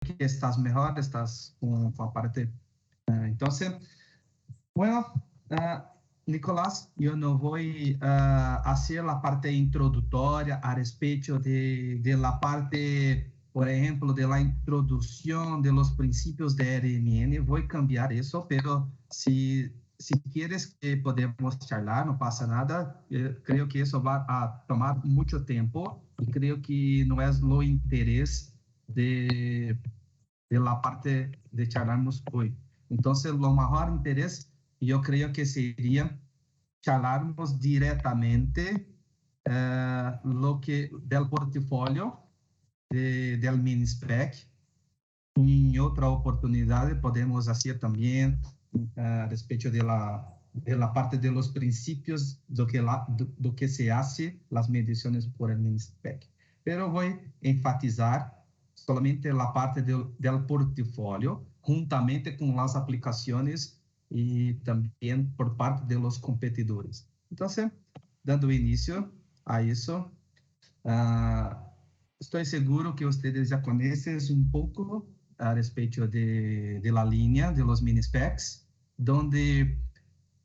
que estás mejor, estás con la parte. Entonces, bueno, Nicolás, yo no voy a hacer la parte introductoria a respecto de la parte, por ejemplo, de la introducción de los principios de RMN. Voy a cambiar eso, pero si quieres que podemos charlar, no pasa nada. Creo que eso va a tomar mucho tiempo y creo que no es lo interés de la parte de charlarmos hoy. Entonces, lo mejor interés, yo creo que sería charlarmos directamente lo que del portfolio del Minispec. Em outra oportunidade, podemos fazer também a respeito de la parte de los principios do que se hace las mediciones por el Minispec. Pero voy a enfatizar solamente la parte del portfolio, juntamente con las aplicaciones y también por parte de los competidores. Entonces, dando inicio a eso, estoy seguro que ustedes ya conocen un poco a respecto de la línea de los mini-specs, donde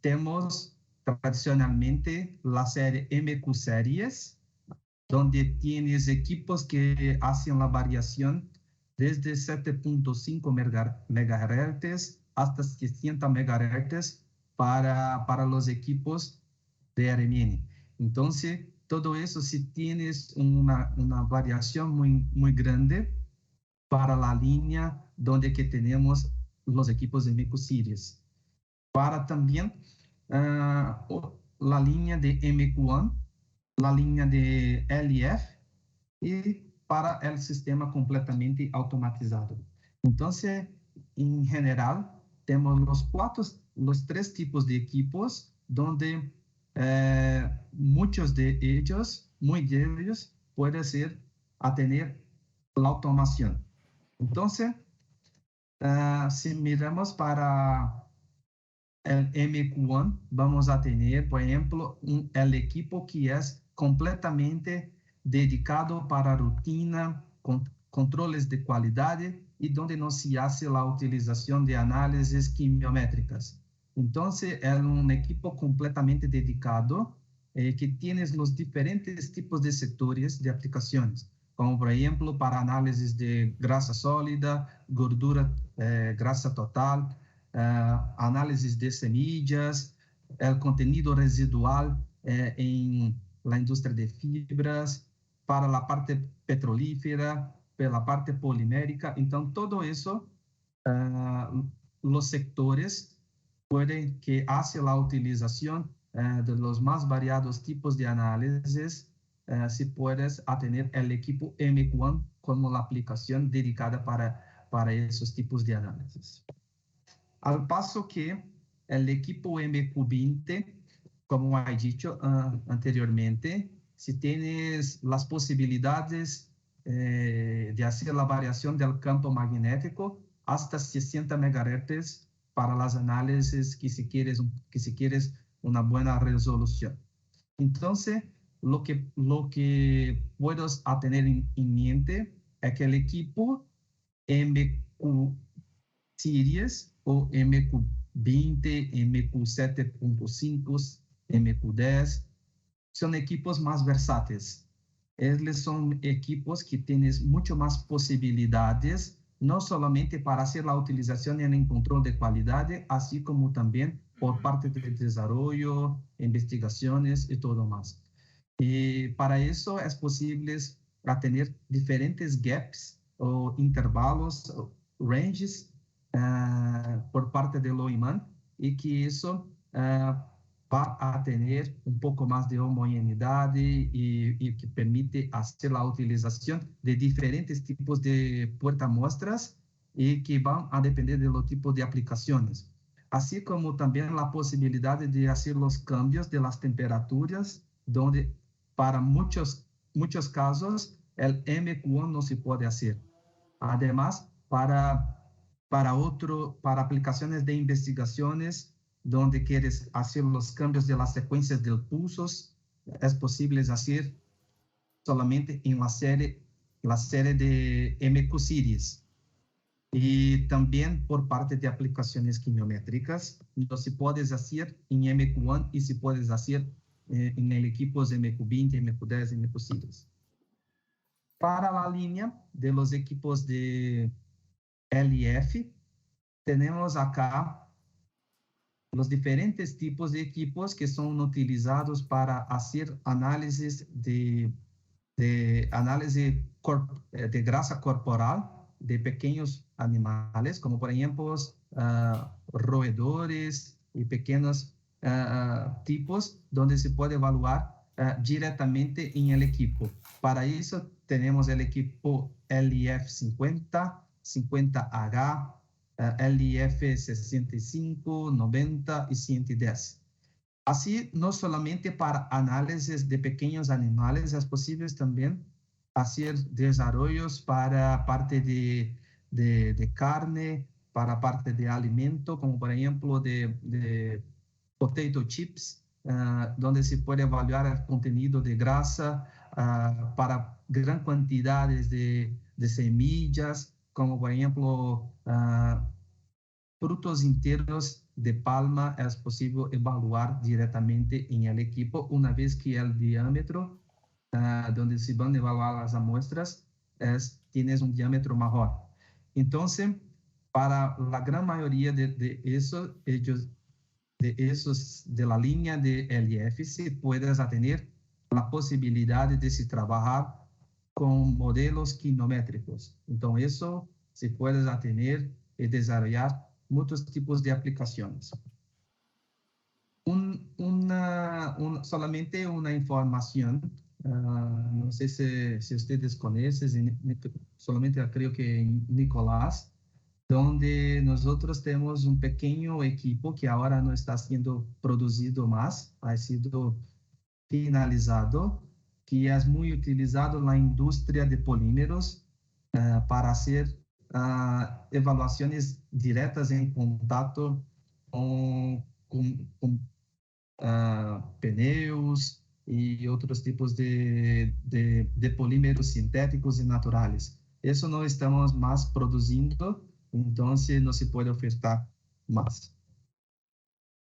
tenemos tradicionalmente la serie MQ Series, donde tienes equipos que hacen la variación desde 7.5 MHz hasta 600 MHz para los equipos de RMN. Entonces, todo eso, si tienes una variación muy grande para la línea donde que tenemos los equipos de MQ Series. Para también la línea de MQ1, la línea de LF y para el sistema completamente automatizado. Entonces, en general, tenemos los tres tipos de equipos donde muchos de ellos, muy de ellos, pueden ser a tener la automación. Entonces, si miramos para el MQ1, vamos a tener, por ejemplo, el equipo que es completamente dedicado para rutina, controles de calidad y donde no se hace la utilización de análisis quimiométricas. Entonces, es un equipo completamente dedicado que tiene los diferentes tipos de sectores de aplicaciones, como por ejemplo para análisis de grasa sólida, gordura, grasa total, análisis de semillas, el contenido residual en la industria de fibras, para la parte petrolífera, para la parte polimérica. Entonces, todo eso, los sectores pueden que hace la utilización de los más variados tipos de análisis, si puedes tener el equipo MQ1 como la aplicación dedicada para esos tipos de análisis. Al paso que el equipo MQ20, como he dicho anteriormente, si tienes las posibilidades de hacer la variación del campo magnético hasta 60 MHz para las análisis que si quieres una buena resolución. Entonces, lo que puedes tener en mente es que el equipo MQ Series o MQ20, MQ7.5, MQ10, son equipos más versátiles. Ellos son equipos que tienen mucho más posibilidades, no solamente para hacer la utilización en el control de calidad, así como también por parte del desarrollo, investigaciones y todo más. Y para eso es posible tener diferentes gaps o intervalos, ranges, por parte del OIMAN, y que eso va a tener un poco más de homogeneidad y que permite hacer la utilización de diferentes tipos de puertamuestras y que van a depender de los tipos de aplicaciones, así como también la posibilidad de hacer los cambios de las temperaturas, donde para muchos casos el MQ1 no se puede hacer. Además, para aplicaciones de investigaciones donde quieres hacer los cambios de las secuencias de pulsos, es posible hacer solamente en la serie de MQ Series. Y también por parte de aplicaciones quimiométricas, lo se puede hacer en MQ1 y se puede hacer en el equipos MQ20, MQ10 y MQ5. Para la línea de los equipos de LIF, tenemos acá los diferentes tipos de equipos que son utilizados para hacer análisis de grasa corporal de pequeños animales, como por ejemplo roedores y pequeños tipos, donde se puede evaluar directamente en el equipo. Para eso tenemos el equipo LIF 50, 50H, LIF 65, 90 y 110. Así, no solamente para análisis de pequeños animales, es posible también hacer desarrollos para parte de carne, para parte de alimento, como por ejemplo de potato chips, donde se puede evaluar el contenido de grasa para gran cantidades de semillas, como por ejemplo frutos enteros de palma es posible evaluar directamente en el equipo una vez que el diámetro donde se van a evaluar las muestras tienes un diámetro mejor. Entonces, para la gran mayoría de esos de la línea de LIF, se puedes tener la posibilidad de se trabajar con modelos quinométricos. Entonces, eso se puede tener y desarrollar muchos tipos de aplicaciones. Solamente una información, no sé si ustedes conocen, solamente creo que Nicolás, donde nosotros tenemos un pequeño equipo que ahora no está siendo producido más, ha sido finalizado, que es muy utilizado en la industria de polímeros para hacer evaluaciones directas en contacto con pneus y otros tipos de polímeros sintéticos y naturales. Eso no estamos más produciendo, entonces no se puede ofertar más.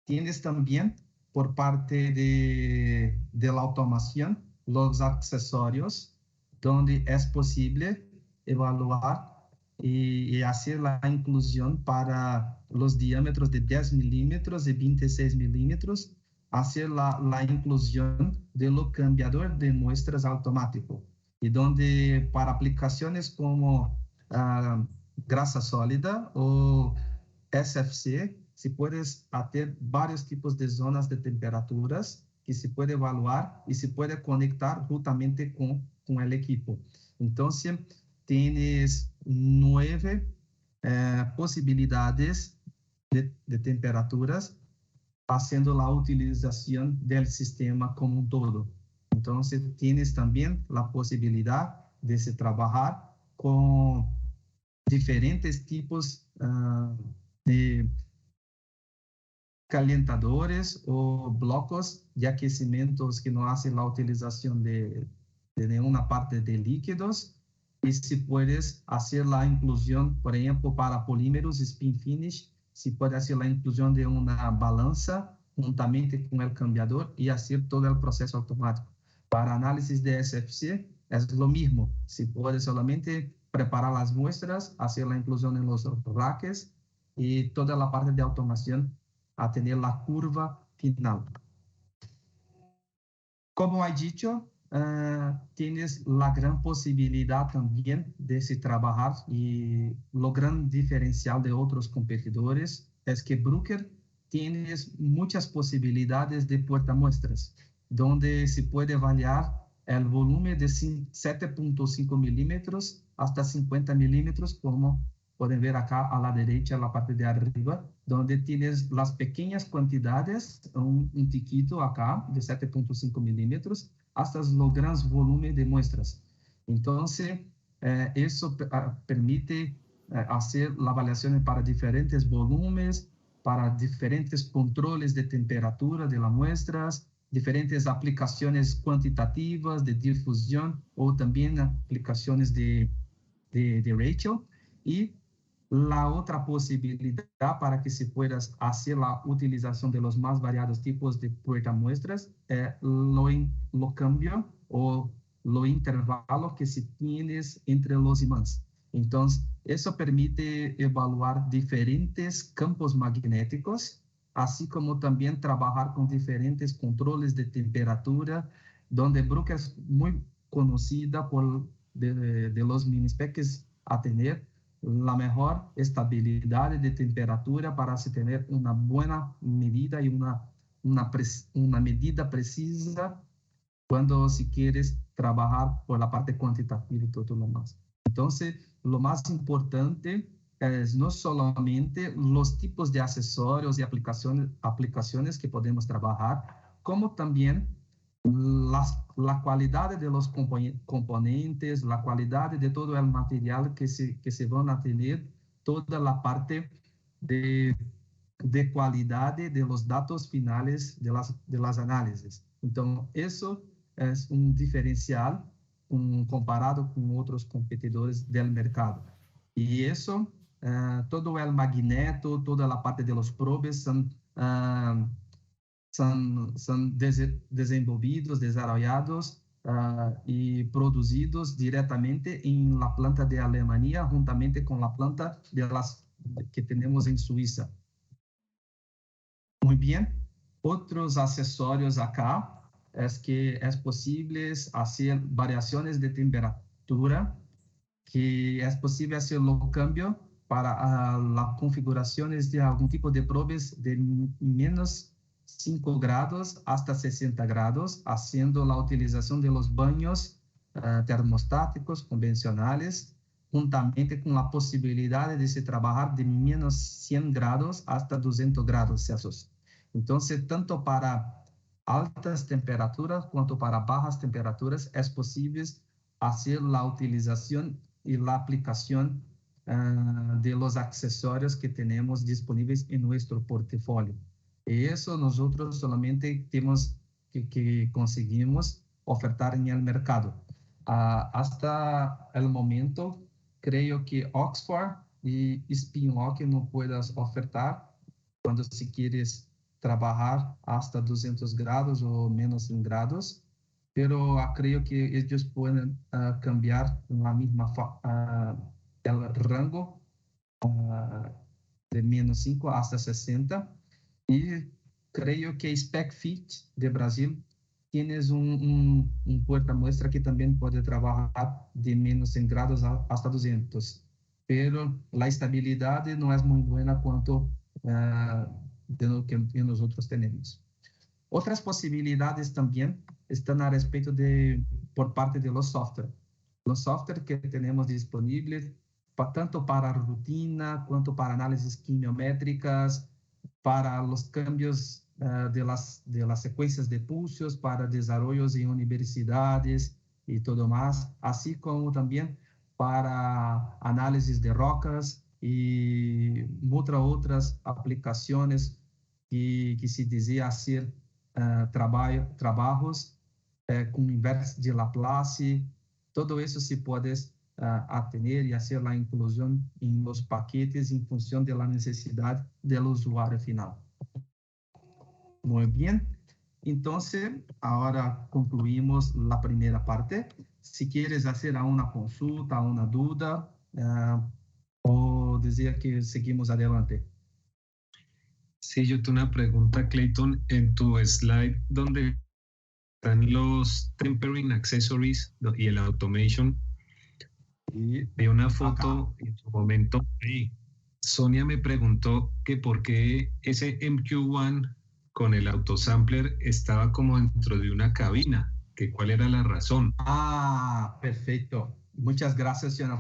Tienes también por parte de la automación los accesorios, donde es posible evaluar y hacer la inclusión para los diámetros de 10 milímetros y 26 milímetros, hacer la inclusión de lo cambiador de muestras automático, y donde para aplicaciones como grasa sólida o SFC, se puedes hacer varios tipos de zonas de temperaturas que se puede evaluar y se puede conectar justamente con el equipo. Entonces, tienes 9 posibilidades de temperaturas haciendo la utilización del sistema como un todo. Entonces, tienes también la posibilidad de se trabajar con diferentes tipos de calentadores o blocos de aquecimientos que no hacen la utilización de ninguna parte de líquidos, y si puedes hacer la inclusión, por ejemplo, para polímeros spin finish, si puede hacer la inclusión de una balanza juntamente con el cambiador y hacer todo el proceso automático. Para análisis de SFC es lo mismo, si puede solamente preparar las muestras, hacer la inclusión en los racks y toda la parte de automación a tener la curva final. Como he dicho, tienes la gran posibilidad también de se trabajar, y lo gran diferencial de otros competidores es que Bruker tienes muchas posibilidades de puertamuestras, donde se puede variar el volumen de 7.5 milímetros hasta 50 milímetros, como pueden ver acá a la derecha, en la parte de arriba, donde tienes las pequeñas cantidades, un tiquito acá de 7.5 milímetros, hasta los grandes volúmenes de muestras. Entonces, eso permite hacer la avaliación para diferentes volúmenes, para diferentes controles de temperatura de las muestras, diferentes aplicaciones cuantitativas de difusión o también aplicaciones de ratio. Y La otra posibilidad para que se pueda hacer la utilización de los más variados tipos de puertamuestras es lo cambio o lo intervalo que se tienes entre los imanes. Entonces, eso permite evaluar diferentes campos magnéticos, así como también trabajar con diferentes controles de temperatura, donde Bruck es muy conocida por de los minispecs a tener la mejor estabilidad de temperatura para así tener una buena medida y una medida precisa cuando si quieres trabajar por la parte cuantitativa y todo lo más. Entonces, lo más importante es no solamente los tipos de accesorios y aplicaciones que podemos trabajar, como también la calidad de los componentes, la calidad de todo el material que se van a tener, toda la parte de calidad de los datos finales de las análisis. Entonces, eso es un diferencial comparado con otros competidores del mercado. Y eso, todo el magneto, toda la parte de los probes son desenvolvidos, desarrollados y producidos directamente en la planta de Alemania, juntamente con la planta que tenemos en Suiza. Muy bien. Otros accesorios acá es que es posible hacer variaciones de temperatura, que es posible hacer los cambios para las configuraciones de algún tipo de probes de menos 5 grados hasta 60 grados, haciendo la utilización de los baños termostáticos convencionales, juntamente con la posibilidad de se trabajar de menos 100 grados hasta 200 grados Celsius. Entonces, tanto para altas temperaturas quanto para bajas temperaturas, es posible hacer la utilización y la aplicación de los accesorios que tenemos disponibles en nuestro portafolio. Y eso nosotros solamente tenemos que conseguimos ofertar en el mercado. Hasta el momento, creo que Oxford y Spinlock no puedas ofertar cuando si quieres trabajar hasta 200 grados o menos 100 grados, pero creo que ellos pueden cambiar la misma el rango de menos 5 hasta 60. Y creo que SpecFit de Brasil tienes un puertamuestra que también puede trabajar de menos 100 grados hasta 200, pero la estabilidad no es muy buena cuanto de lo que nosotros tenemos. Otras posibilidades también están a respecto por parte de los software. Los software que tenemos disponibles, tanto para rutina, quanto para análisis quimiométricas, para los cambios de las secuencias de pulsos, para desarrollos en universidades y todo más, así como también para análisis de rocas y muchas otras aplicaciones que se desea hacer trabajos con inverso de Laplace. Todo eso se puede atender y hacer la inclusión en los paquetes en función de la necesidad del usuario final. Muy bien. Entonces, ahora concluimos la primera parte. Si quieres hacer una consulta, una duda, o decir que seguimos adelante. Sí, yo tengo una pregunta, Clayton. En tu slide donde están los tempering accessories y el automation, y vi una foto en su momento. Sonia me preguntó que por qué ese MQ1 con el autosampler estaba como dentro de una cabina, que cuál era la razón. Perfecto. Muchas gracias, Siana,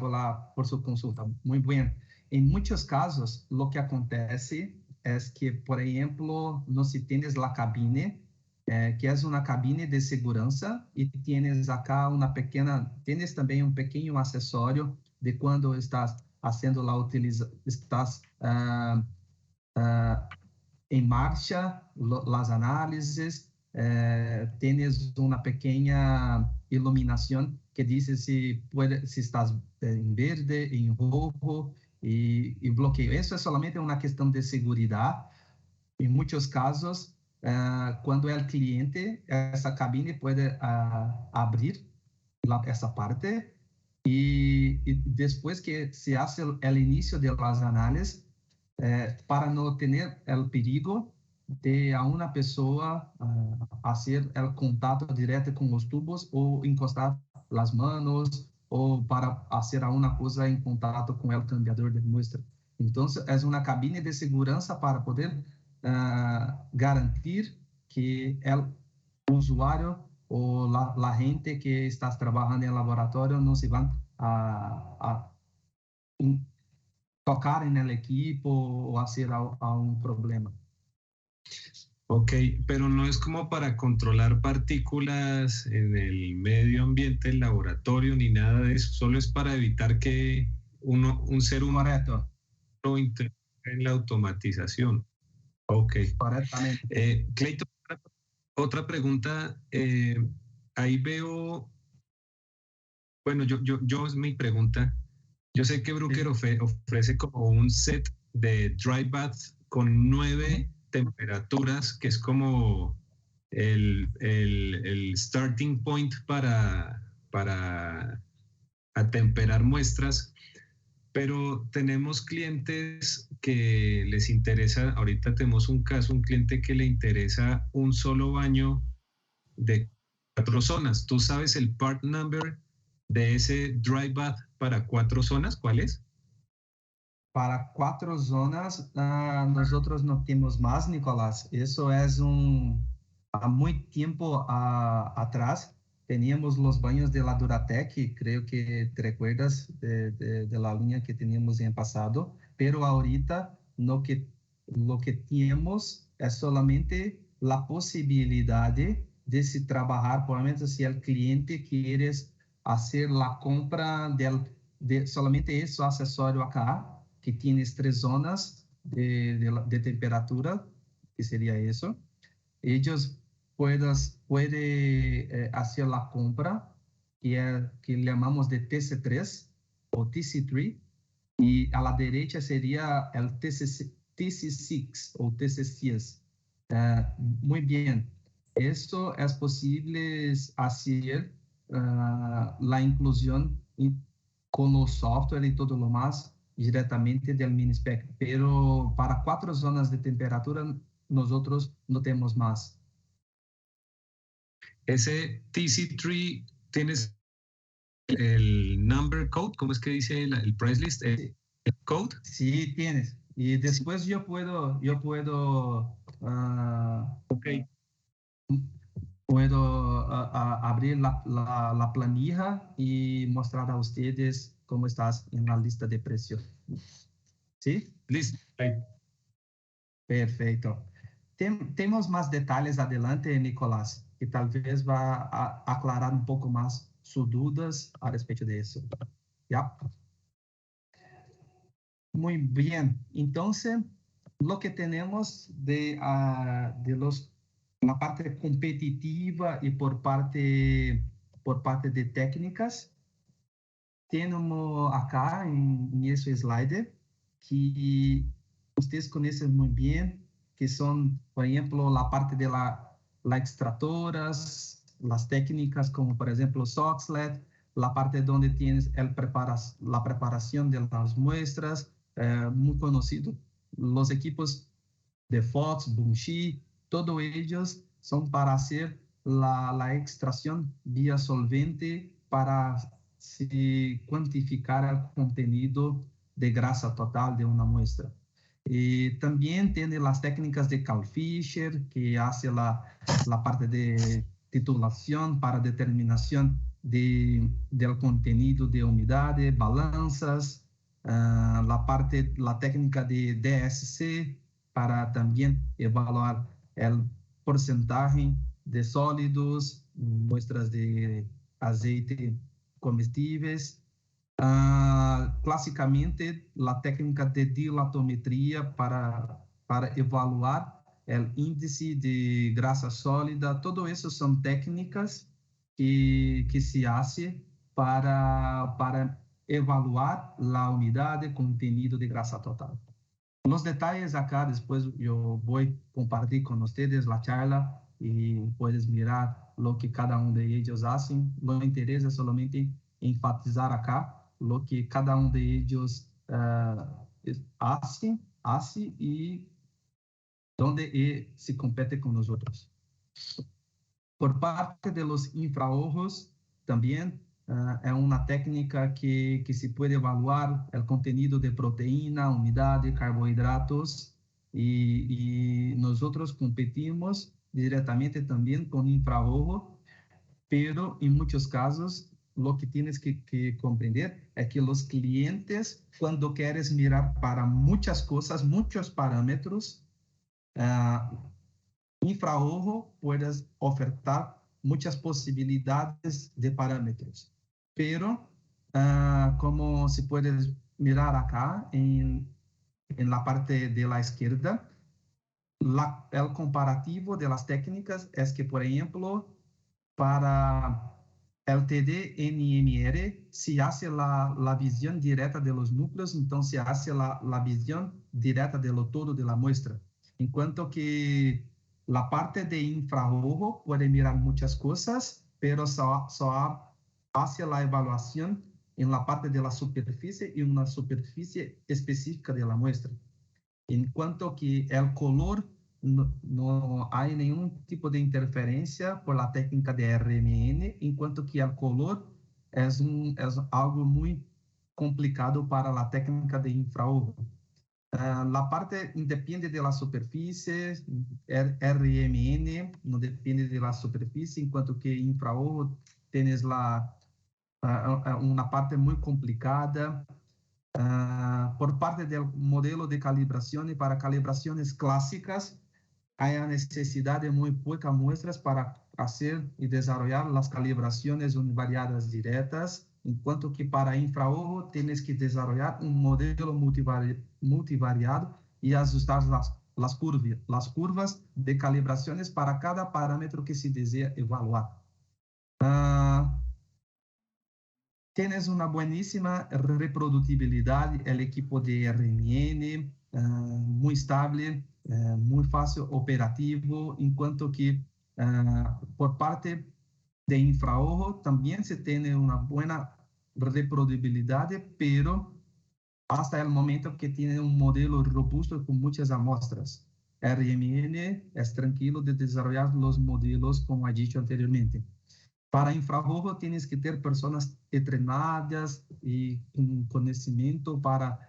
por su consulta. Muy bien. En muchos casos, lo que acontece es que, por ejemplo, no si tienes la cabina, que es una cabina de seguridad, y tienes acá tienes también un pequeño accesorio de cuando estás haciendo estás en marcha las análisis, tienes una pequeña iluminación que dice si estás en verde, en rojo, y bloqueo. Eso es solamente una cuestión de seguridad. En muchos casos, cuando el cliente, esa cabina puede abrir esa parte y después que se hace el inicio de las análisis, para no tener el perigo de a una persona hacer el contacto directo con los tubos o encostar las manos o para hacer alguna cosa en contacto con el cambiador de muestra. Entonces, es una cabina de seguridad para poder garantir que el usuario o la gente que está trabajando en el laboratorio no se van a tocar en el equipo o hacer a un problema. Ok, pero no es como para controlar partículas en el medio ambiente, el laboratorio, ni nada de eso. Solo es para evitar que un ser humano Correcto. no intervenga en la automatización. Ok. Correctamente. Clayton, otra pregunta. Ahí veo, bueno, yo es mi pregunta. Yo sé que Bruker ofrece como un set de dry baths con 9 temperaturas, que es como el starting point para atemperar muestras, pero tenemos clientes que les interesa, ahorita tenemos un caso, un cliente que le interesa un solo baño de 4 zonas. ¿Tú sabes el part number de ese dry bath para 4 zonas? ¿Cuál es? Para 4 zonas, nosotros no tenemos más, Nicolás. Eso es há muito tiempo atrás, teníamos los baños de la Duratec, creo que te recuerdas de la línea que teníamos en pasado, pero ahorita lo que tenemos es solamente la posibilidad de se trabajar, por ejemplo, si el cliente quiere hacer la compra de solamente ese accesorio acá, que tienes 3 zonas de temperatura, que sería eso. Ellos pueden hacer la compra, que llamamos de TC3 o TC3, y a la derecha sería el TC6 o TC6. Muy bien, esto es posible hacer la inclusión con los software y todo lo más directamente del Minispec, pero para 4 zonas de temperatura nosotros no tenemos más. Ese TC3, ¿tienes el number code? ¿Cómo es que dice el price list? ¿El code? Sí, tienes. Y después yo puedo okay. Puedo abrir la planilla y mostrar a ustedes cómo estás en la lista de precios. ¿Sí? Listo. Perfecto. Temos más detalles adelante, Nicolás, que tal vez va a aclarar un poco más sus dudas a respecto de eso. ¿Ya? Muy bien. Entonces, lo que tenemos de la parte competitiva y por parte de técnicas, tenemos acá en ese slide que ustedes conocen muy bien, que son, por ejemplo, la parte de las extractoras, las técnicas como, por ejemplo, Soxlet, la parte donde tienes la preparación de las muestras, muy conocido. Los equipos de Fox, Bunshi, todos ellos son para hacer la extracción vía solvente para cuantificar el contenido de grasa total de una muestra. Y también tiene las técnicas de Carl Fisher, que hace la parte de titulación para determinación del contenido de humedad, balanzas, la técnica de DSC para también evaluar el porcentaje de sólidos, muestras de aceite comestíveis. Clássicamente, a técnica de dilatometria para evaluar o índice de grasa sólida. Todo isso são técnicas que se hace para evaluar la unidad de contenido de grasa total. Los detalles acá, después yo voy a compartir con ustedes la charla y puedes mirar lo que cada uno de ellos hacen. Lo que interesa es solamente enfatizar acá lo que cada uno de ellos hace y donde se compete con nosotros. Por parte de los infrarrojos, también es una técnica que se puede evaluar el contenido de proteína, humedad, de carbohidratos, y nosotros competimos directamente también con infrarrojo, pero en muchos casos lo que tienes que comprender es que los clientes, cuando quieres mirar para muchas cosas, muchos parámetros, infrarrojo puedes ofertar muchas posibilidades de parámetros, pero como se puede mirar acá en la parte de la izquierda, el comparativo de las técnicas es que, por ejemplo, para el TD-NMR se hace la visión directa de los núcleos, entonces se hace la visión directa de lo todo de la muestra, en cuanto que la parte de infrarrojo puede mirar muchas cosas, pero solo hace la evaluación en la parte de la superficie y una superficie específica de la muestra. En cuanto que el color, no hay ningún tipo de interferencia por la técnica de RMN, en cuanto que el color es algo muy complicado para la técnica de infrarrojo. La parte depende de la superficie, RMN no depende de la superficie, enquanto que infrarrojo tienes una parte muy complicada. Por parte del modelo de calibración, y para calibraciones clásicas, hay necesidad de muy pocas muestras para hacer y desarrollar las calibraciones univariadas directas, en cuanto que para infrarrojo tienes que desarrollar un modelo multivariado y ajustar las curvas de calibraciones para cada parámetro que se desea evaluar. Tienes una buenísima reproducibilidad, el equipo de RMN, muy estable, muy fácil operativo, en cuanto que por parte de infrarrojo también se tiene una buena reproducibilidad, pero hasta el momento que tiene un modelo robusto con muchas muestras. RMN es tranquilo de desarrollar los modelos, como he dicho anteriormente. Para infrarrojo tienes que ter personas entrenadas y con conocimiento para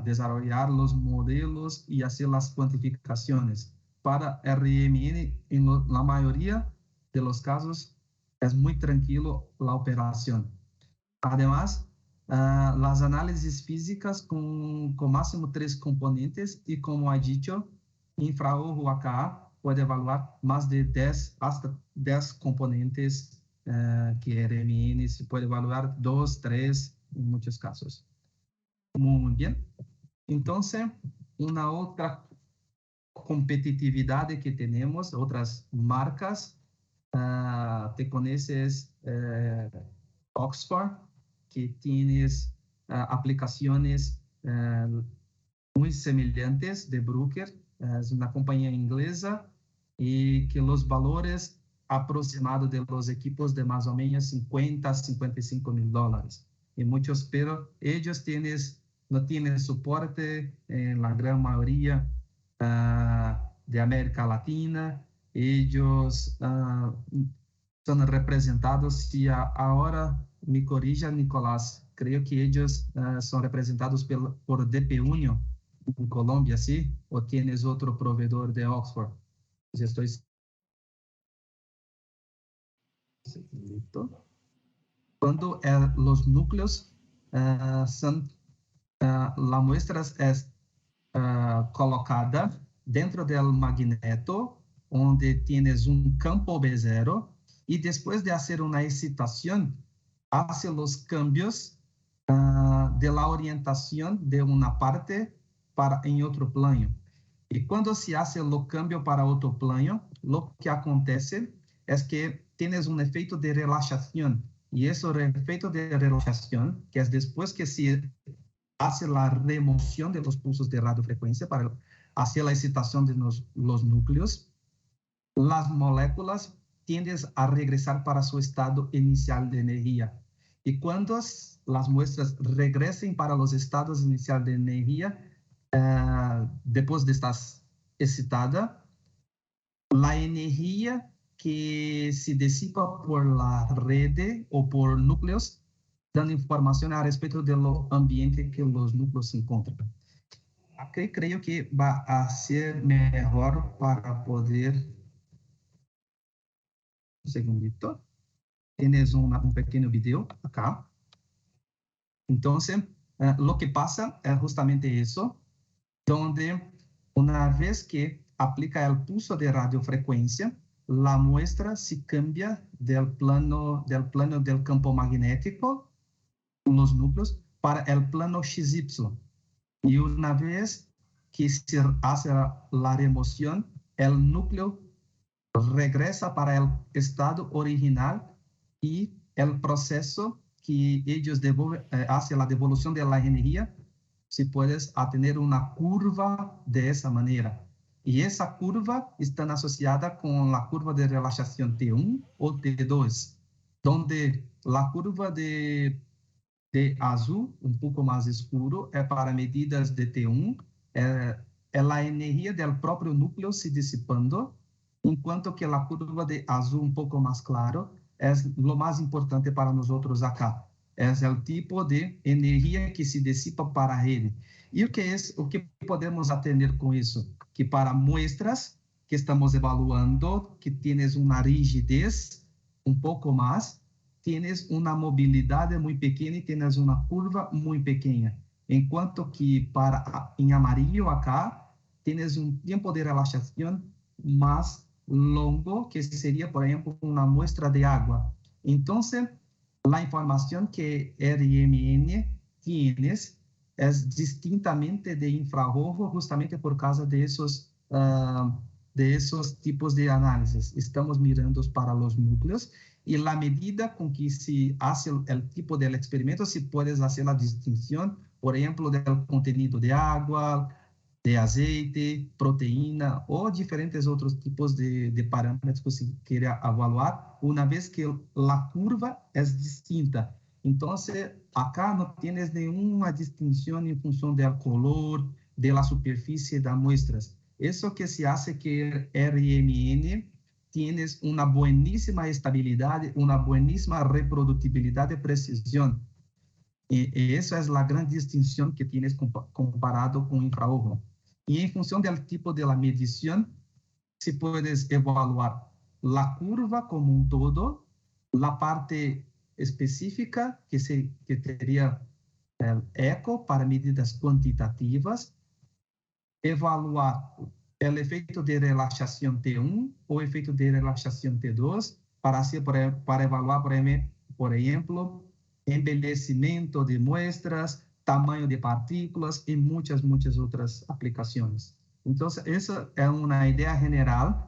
desarrollar los modelos y hacer las cuantificaciones. Para RMN, en la mayoría de los casos, es muy tranquilo la operación. Además, las análisis físicas con máximo 3 componentes y, como he dicho, infrarrojo AKA puede evaluar más de 10, hasta 10 componentes, que RMN se puede evaluar 2, 3 en muchos casos. Muy bien. Entonces, una otra competitividad que tenemos, otras marcas, te conoces Oxford, que tienes aplicaciones muy semejantes de Bruker. Es una compañía inglesa y que los valores aproximados de los equipos de más o menos 50 a 55 mil dólares. Y muchos, pero ellos no tienen soporte en la gran mayoría de América Latina. Ellos son representados, si ahora me corrija Nicolás, creo que ellos son representados por DP Union en Colombia, ¿sí? ¿O tienes otro proveedor de Oxford? Si estoy... Cuando los núcleos son, la muestra es colocada dentro del magneto, donde tienes un campo B0, y después de hacer una excitación, hace los cambios de la orientación de una parte en otro plano. Y cuando se hace el cambio para otro plano, lo que acontece es que tienes un efecto de relajación. Y eso el efecto de relajación, que es después que se hace la remoción de los pulsos de radiofrecuencia para hacer la excitación de los núcleos, las moléculas tienden a regresar para su estado inicial de energía. Y cuando las muestras regresen para los estados iniciales de energía, después de estar excitada, la energía que se disipa por la red o por núcleos, dando información a respecto del ambiente que los núcleos se encuentran. Aquí creo que va a ser mejor para poder... Un segundito. Tienes un pequeño video acá. Entonces, lo que pasa es justamente eso, donde una vez que aplica el pulso de radiofrecuencia, la muestra se cambia del plano del campo magnético, los núcleos, para el plano XY. Y una vez que se hace la remoción, el núcleo regresa para el estado original y el proceso que ellos hace la devolución de la energía, si puedes tener una curva de esa manera. Y esa curva está asociada con la curva de relajación T1 o T2, donde la curva de azul, un poco más escuro, es para medidas de T1, es la energía del propio núcleo se disipando, enquanto que a curva de azul um pouco mais claro é o mais importante para nós outros acá. É o tipo de energia que se dissipa para a rede. E o que podemos atender com isso? Que para muestras que estamos evaluando, que tienes uma rigidez um pouco mais, tienes uma mobilidade muito pequena e tienes uma curva muito pequena. Enquanto que para em amarillo acá, tienes um tempo de relaxação mais longo, que sería, por ejemplo, una muestra de agua. Entonces, la información que RMN tienes es distintamente de infrarrojo, justamente por causa de esos tipos de análisis. Estamos mirando para los núcleos y la medida con que se hace el tipo del experimento, si puedes hacer la distinción, por ejemplo, del contenido de agua, de aceite, proteína ou diferentes outros tipos de parâmetros que você queira avaliar, uma vez que a curva é distinta. Então, acá não tienes nenhuma distinção em função do color, da superfície das muestras. Isso que se hace que RMN tienes uma bueníssima estabilidade, uma bueníssima reprodutibilidade e precisão. E essa é a grande distinção que tienes comparado com o infrarrojo. Y en función del tipo de la medición, si puedes evaluar la curva como un todo, la parte específica, que sería el eco para medidas cuantitativas, evaluar el efecto de relajación T1 o efecto de relajación T2, para evaluar, por ejemplo, envelhecimiento de muestras, tamaño de partículas y muchas otras aplicaciones. Entonces, esa es una idea general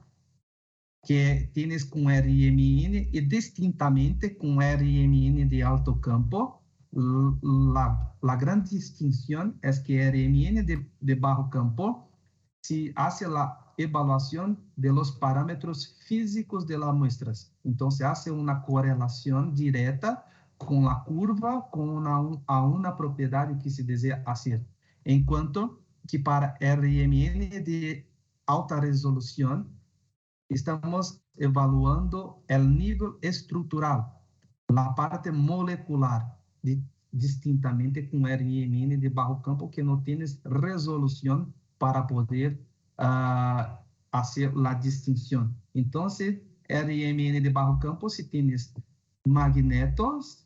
que tienes con RMN y distintamente con RMN de alto campo. La gran distinción es que RMN de bajo campo se hace la evaluación de los parámetros físicos de las muestras. Entonces, hace una correlación directa com a curva, com uma propriedade que se deseja fazer. Enquanto que para RMN de alta resolução, estamos evaluando o nível estrutural, a parte molecular, distintamente com RMN de baixo campo, que não tem resolução para poder fazer a distinção. Então, RMN de baixo campo, se tienes magnetos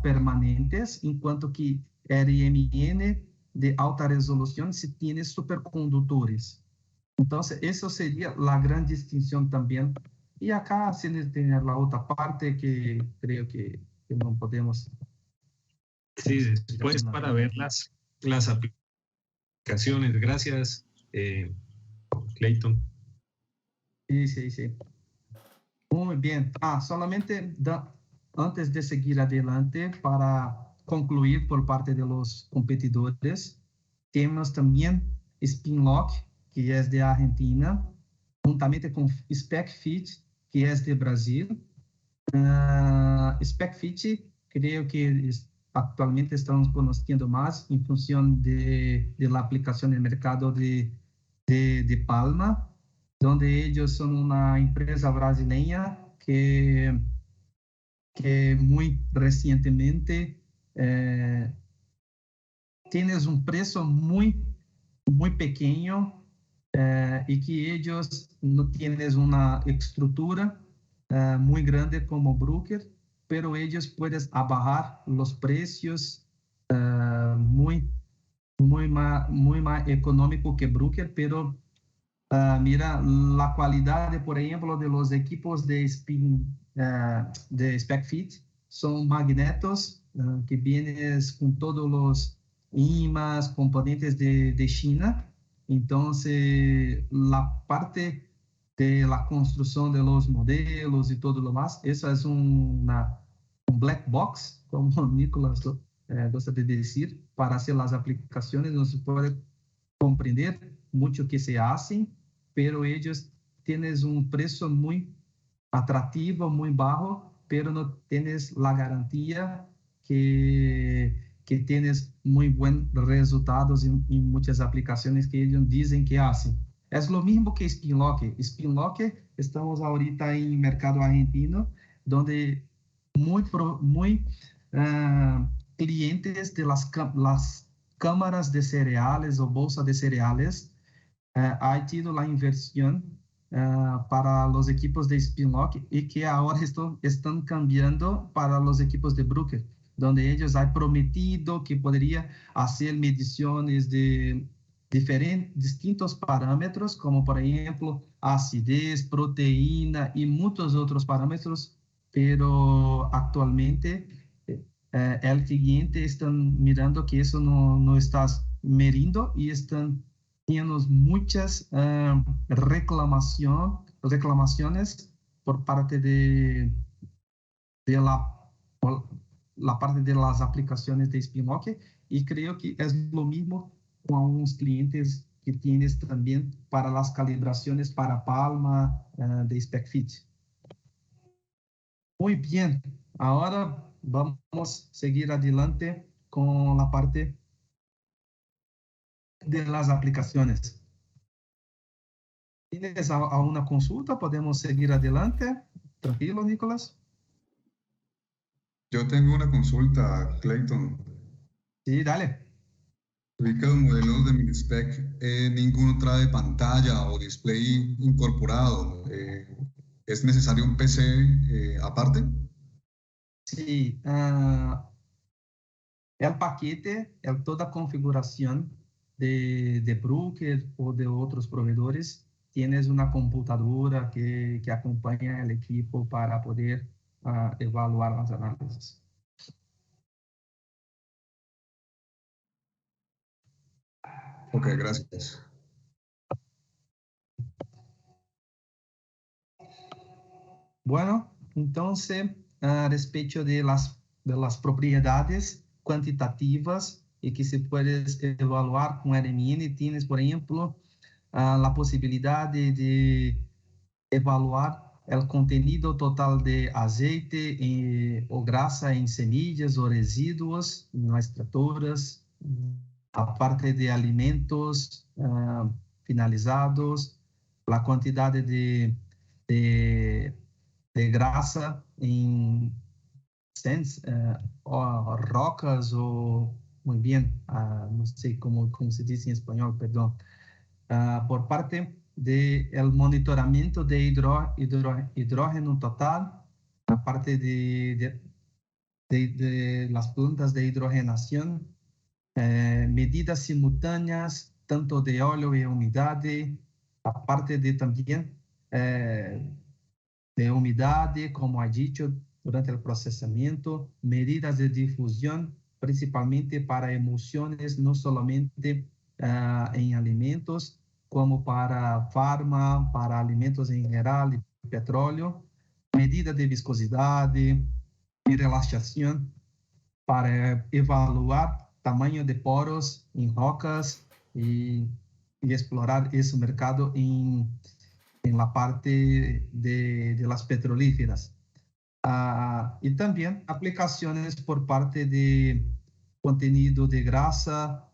permanentes, enquanto que RMN de alta resolução se tiene supercondutores. Então, essa seria a grande distinção também. E acá se tem a outra parte que creio que não podemos... Sí, después para ver las aplicaciones. Gracias, Clayton. Sí. Muy bien. Solamente antes de seguir adelante, para concluir por parte de los competidores, tenemos también Spinlock, que es de Argentina, juntamente con SpecFit, que es de Brasil. SpecFit, creo que actualmente estamos conociendo más en función de la aplicación en el mercado de Palma, donde ellos son una empresa brasileña que muy recientemente tienes un precio muy pequeño y que ellos no tienen una estructura muy grande como broker, pero ellos pueden abajar los precios muy más económico que broker, pero mira, la calidad, por ejemplo, de los equipos de SpecFit son magnetos que vienen con todos los imãs, componentes de China. Entonces, la parte de la construcción de los modelos y todo lo más, eso es un black box, como Nicolás gusta de decir, para hacer las aplicaciones. No se puede comprender mucho que se hacen, pero ellos tienen un precio muy atractivo, muy bajo, pero no tienes la garantía que tienes muy buenos resultados en muchas aplicaciones que ellos dicen que hacen. Es lo mismo que Spinlock. Spinlock, estamos ahorita en mercado argentino, donde muy clientes de las cámaras de cereales o bolsa de cereales ha tido la inversión para los equipos de Spinlock y que ahora están cambiando para los equipos de broker, donde ellos han prometido que podría hacer mediciones de distintos parámetros, como por ejemplo acidez, proteína y muchos otros parámetros, pero actualmente el cliente están mirando que eso no está medindo y están teniendo muchas reclamaciones por parte de la parte de las aplicaciones de Spinlock, y creo que es lo mismo con algunos clientes que tienes también para las calibraciones para Palma de SpecFit. Muy bien, ahora vamos a seguir adelante con la parte de las aplicaciones. ¿Tienes alguna consulta? ¿Podemos seguir adelante? Tranquilo, Nicolás. Yo tengo una consulta, Clayton. Sí, dale. Vi que los modelos de Minispec ninguno trae pantalla o display incorporado. ¿Es necesario un PC aparte? Sí, el paquete, toda configuración de broker o de otros proveedores, tienes una computadora que acompaña el equipo para poder evaluar las análisis. Ok, gracias. Bueno, entonces, a respecto de las propiedades cuantitativas y que se puede evaluar con RMN, tienes, por ejemplo, la posibilidad de evaluar el contenido total de aceite o grasa en semillas o residuos en las tractoras, aparte de alimentos finalizados, la cantidad de grasa em rocas ou, muito bem, não sei como se diz em espanhol, perdão, por parte de el monitoramento de hidrógeno total, a parte de las plantas de hidrogenación, medidas simultáneas, tanto de óleo y humedad, aparte de también de umidad, como ha dicho, durante el procesamiento, medidas de difusión, principalmente para emulsiones, no solamente en alimentos, como para farma, para alimentos en general y petróleo, medidas de viscosidad, y relajación para evaluar tamaño de poros en rocas y explorar ese mercado en la parte de las petrolíferas. Y también aplicaciones por parte de contenido de grasa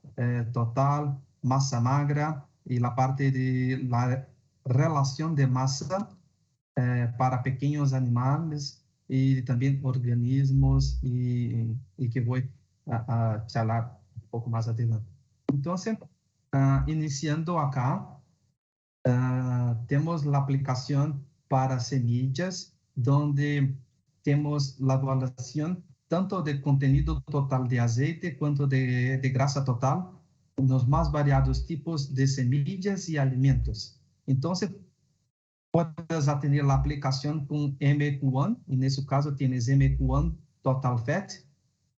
total, masa magra y la parte de la relación de masa para pequeños animales y también organismos y que voy a charlar un poco más adelante. Entonces, iniciando acá, tenemos la aplicación para semillas, donde tenemos la evaluación tanto de contenido total de aceite quanto de grasa total, los más variados tipos de semillas y alimentos. Entonces, puedes tener la aplicación con MQ1, y en ese caso tienes MQ1 Total Fat,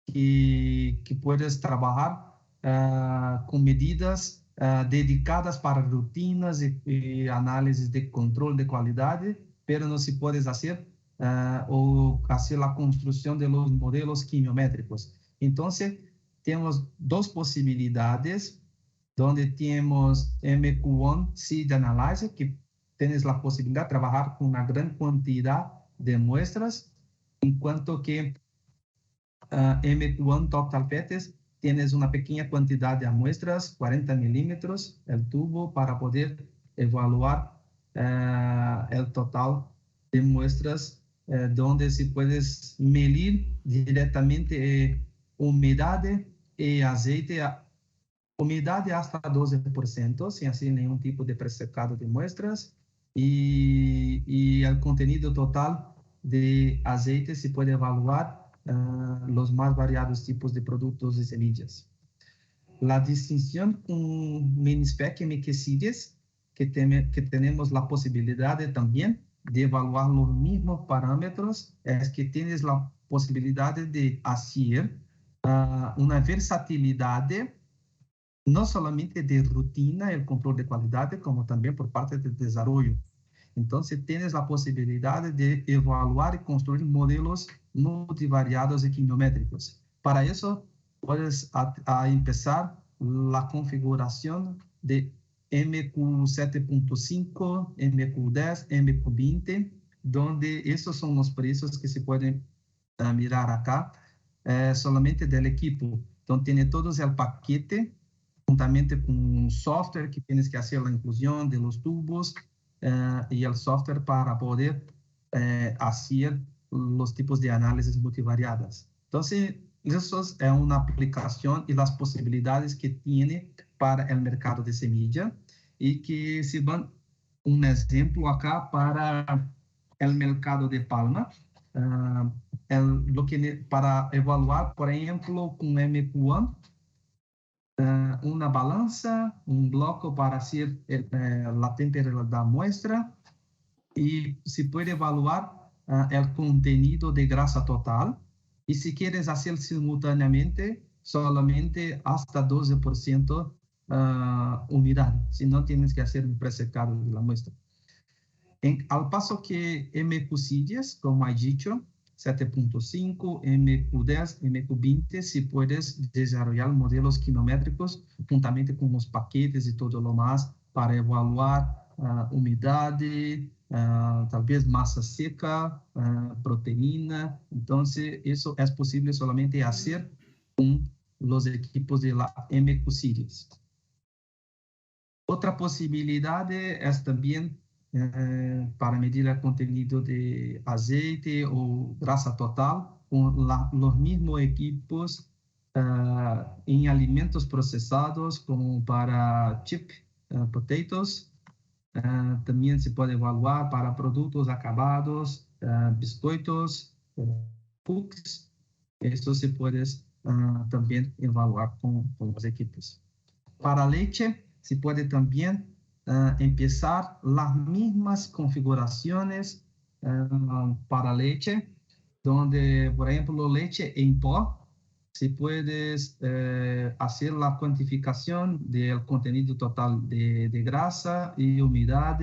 que puedes trabajar con medidas dedicadas para rutinas y análisis de control de calidad, pero no se puede hacer o hacer la construcción de los modelos quimiométricos. Entonces, tenemos dos posibilidades, donde tenemos MQ1 Seed Analyzer, que tienes la posibilidad de trabajar con una gran cantidad de muestras, en cuanto que MQ1 Total Fat tienes una pequeña cantidad de muestras, 40 milímetros, el tubo, para poder evaluar el total de muestras, donde se puedes medir directamente humedad y aceite, humedad hasta 12%, sin hacer ningún tipo de presecado de muestras, y el contenido total de aceite se puede evaluar los más variados tipos de productos y semillas. La distinción con Minispec MQ Series, que tenemos la posibilidad también de evaluar los mismos parámetros, es que tienes la posibilidad de hacer una versatilidad, no solamente de rutina, el control de calidad, como también por parte del desarrollo. Entonces, tienes la posibilidad de evaluar y construir modelos multivariados y quimiométricos. Para eso, puedes empezar la configuración de MQ7.5, MQ10, MQ20, donde esos son los precios que se pueden mirar acá, solamente del equipo. Entonces, tiene todo el paquete, juntamente con un software que tienes que hacer la inclusión de los tubos, y el software para poder hacer los tipos de análisis multivariadas. Entonces, eso es una aplicación y las posibilidades que tiene para el mercado de semilla, y que se van un ejemplo acá para el mercado de palma, para evaluar, por ejemplo, con MQ1, una balanza, un bloco para hacer la temperatura de la muestra, y se puede evaluar el contenido de grasa total, y si quieres hacer simultáneamente, solamente hasta 12% humedad, si no tienes que hacer un presecado de la muestra. Al paso que MQ Series, como he dicho, 7.5, MQ10, MQ20, si puedes desarrollar modelos quimiométricos juntamente con los paquetes y todo lo más para evaluar humedad, tal vez masa seca, proteína. Entonces, eso es posible solamente hacer con los equipos de la MQ Series. Otra posibilidad es también para medir el contenido de aceite o grasa total con los mismos equipos en alimentos procesados, como para chip potatoes. También se puede evaluar para productos acabados, biscoitos, cookies. Eso se puede también evaluar con los equipos. Para leche, se puede también empezar las mismas configuraciones para leche, donde, por ejemplo, leche en pó, si puedes hacer la cuantificación del contenido total de grasa y humedad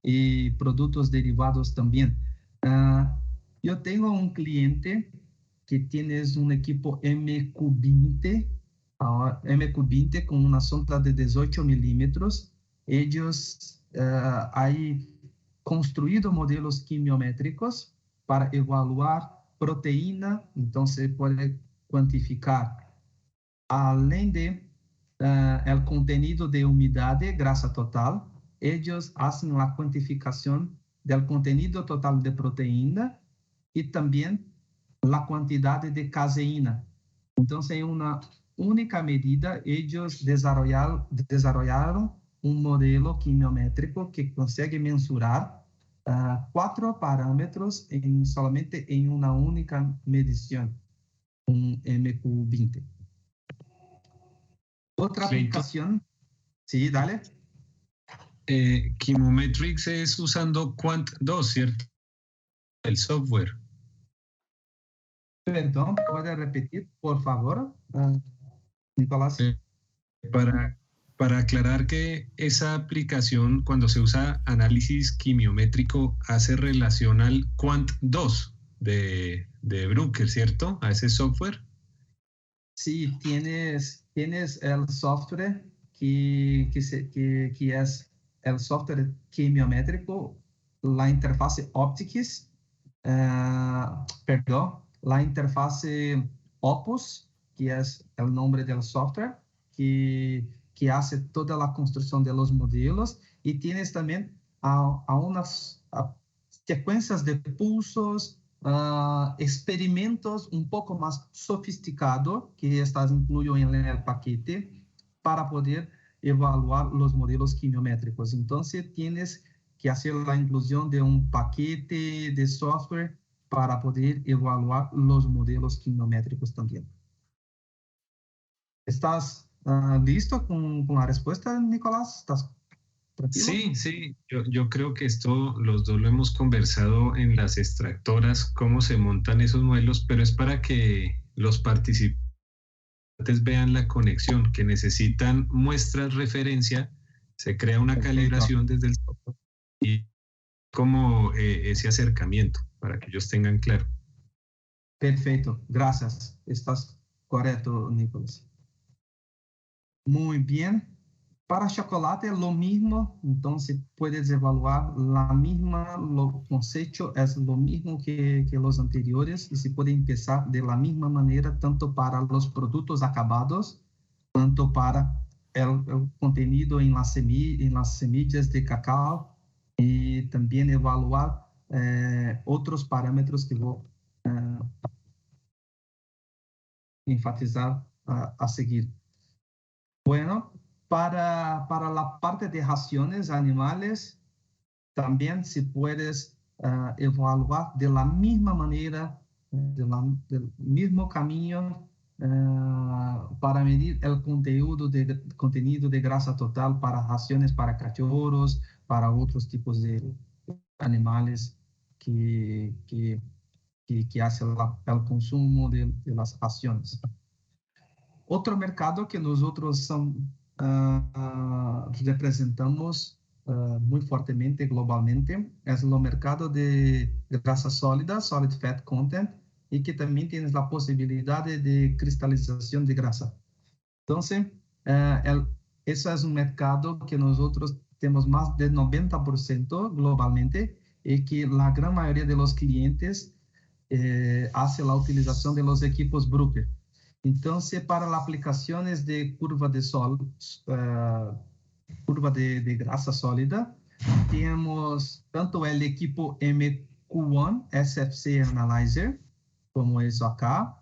y productos derivados también. Yo tengo un cliente que tienes un equipo MQ20, MQ20 con una sonda de 18 milímetros. Ellos han construido modelos quimiométricos para evaluar proteína, entonces puede cuantificar, além de el contenido de humedad, grasa total, ellos hacen la cuantificación del contenido total de proteína y también la cantidad de caseína. Entonces, en una única medida, ellos desarrollaron un modelo quimiométrico que consigue mensurar 4 parámetros solamente en una única medición, un MQ20. Otra aplicación, sí, dale. Chemometrics es usando Quant2, ¿cierto? El software. Perdón, ¿puede repetir, por favor, Nicolás? Para aclarar que esa aplicación, cuando se usa análisis quimiométrico, hace relación al Quant2 de Bruker, ¿cierto? A ese software. Sí, tienes el software que es el software quimiométrico, la interfase Optics, la interfase Opus, que es el nombre del software, que hace toda la construcción de los modelos, y tienes también unas secuencias de pulsos, experimentos un poco más sofisticados que estás incluido en el paquete para poder evaluar los modelos quimiométricos. Entonces, tienes que hacer la inclusión de un paquete de software para poder evaluar los modelos quimiométricos también. ¿Estás listo con la respuesta, Nicolás? ¿Estás tranquilo? Sí. Yo creo que esto los dos lo hemos conversado en las extractoras, cómo se montan esos modelos, pero es para que los participantes vean la conexión, que necesitan muestras referencia, se crea una calibración desde el software y como ese acercamiento, para que ellos tengan claro. Perfecto, gracias. Estás correcto, Nicolás. Muy bien. Para chocolate es lo mismo, entonces puedes evaluar los conceptos es lo mismo que los anteriores y se puede empezar de la misma manera tanto para los productos acabados, tanto para el contenido en las semillas de cacao y también evaluar otros parámetros que voy a enfatizar a seguir. Bueno, para la parte de raciones animales, también se puedes evaluar de la misma manera, del mismo camino, para medir el contenido de grasa total para raciones para cachorros, para otros tipos de animales que hacen el consumo de las raciones. Otro mercado que nosotros representamos muy fuertemente globalmente es el mercado de grasa sólida, solid fat content, y que también tienes la posibilidad de cristalización de grasa. Entonces, eso es un mercado que nosotros tenemos más del 90% globalmente y que la gran mayoría de los clientes hace la utilización de los equipos Bruker. Entonces, para las aplicaciones de curva de grasa sólida, tenemos tanto el equipo MQ1 SFC Analyzer, como eso acá,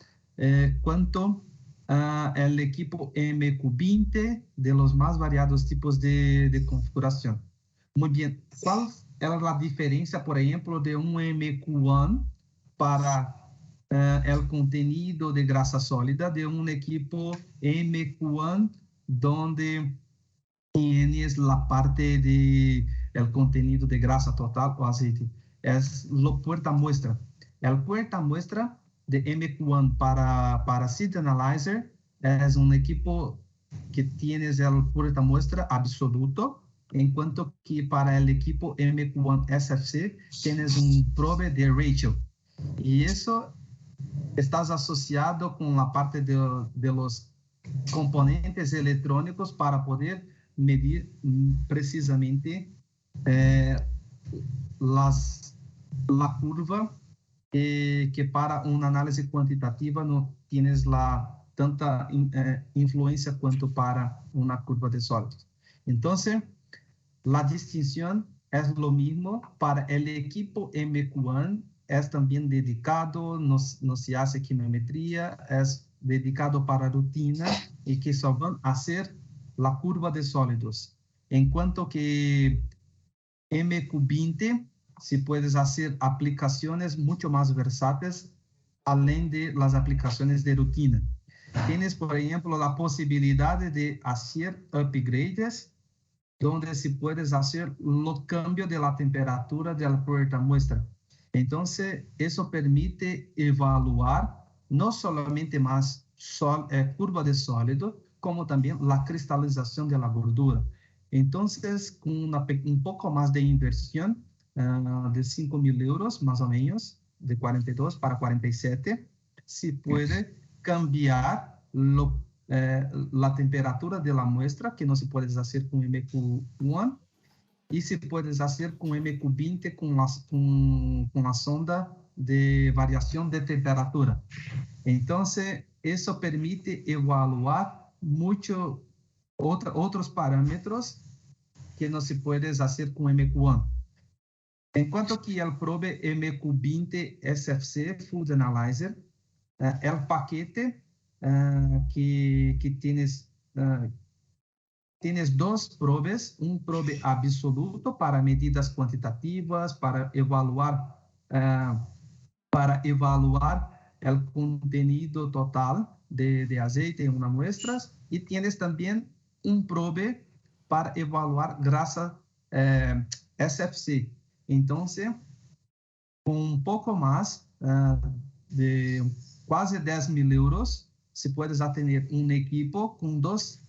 cuanto el equipo MQ20 de los más variados tipos de configuración. Muy bien, ¿cuál es la diferencia, por ejemplo, de un MQ1 para el contenido de grasa sólida de un equipo MQ1 donde tienes la parte de el contenido de grasa total o aceite? Es lo puerta muestra. El puerta muestra de MQ1 para Seed Analyzer es un equipo que tienes el puerta muestra absoluto, en cuanto que para el equipo MQ1 SFC tienes un probe de ratio. Y eso estás asociado con la parte de los componentes electrónicos para poder medir precisamente la curva que para una análisis cuantitativa no tienes tanta influencia cuanto para una curva de sólidos. Entonces, la distinción es lo mismo para el equipo MQ1, es también dedicado, no se hace quimiometría, es dedicado para rutina y que solo van a hacer la curva de sólidos. En cuanto que MQ20, si puedes hacer aplicaciones mucho más versátiles, além de las aplicaciones de rutina. Tienes, por ejemplo, la posibilidad de hacer upgrades, donde se puedes hacer los cambios de la temperatura de la puerta muestra. Entonces, eso permite evaluar no solamente más curva de sólido, como también la cristalización de la gordura. Entonces, con un poco más de inversión, de 5.000 euros más o menos, de 42 para 47, se puede cambiar la temperatura de la muestra, que no se puede hacer con MQ1, y se puede hacer con MQ20 con la sonda de variación de temperatura. Entonces, eso permite evaluar otros parámetros que no se puede hacer con MQ1. En cuanto que el probe MQ20 SFC Food Analyzer, el paquete que tienes dos probes, un probe absoluto para medidas cuantitativas, para evaluar el contenido total de aceite en una muestra, y tienes también un probe para evaluar grasa SFC. Entonces, con un poco más de quase 10.000 euros, se puede tener un equipo con dos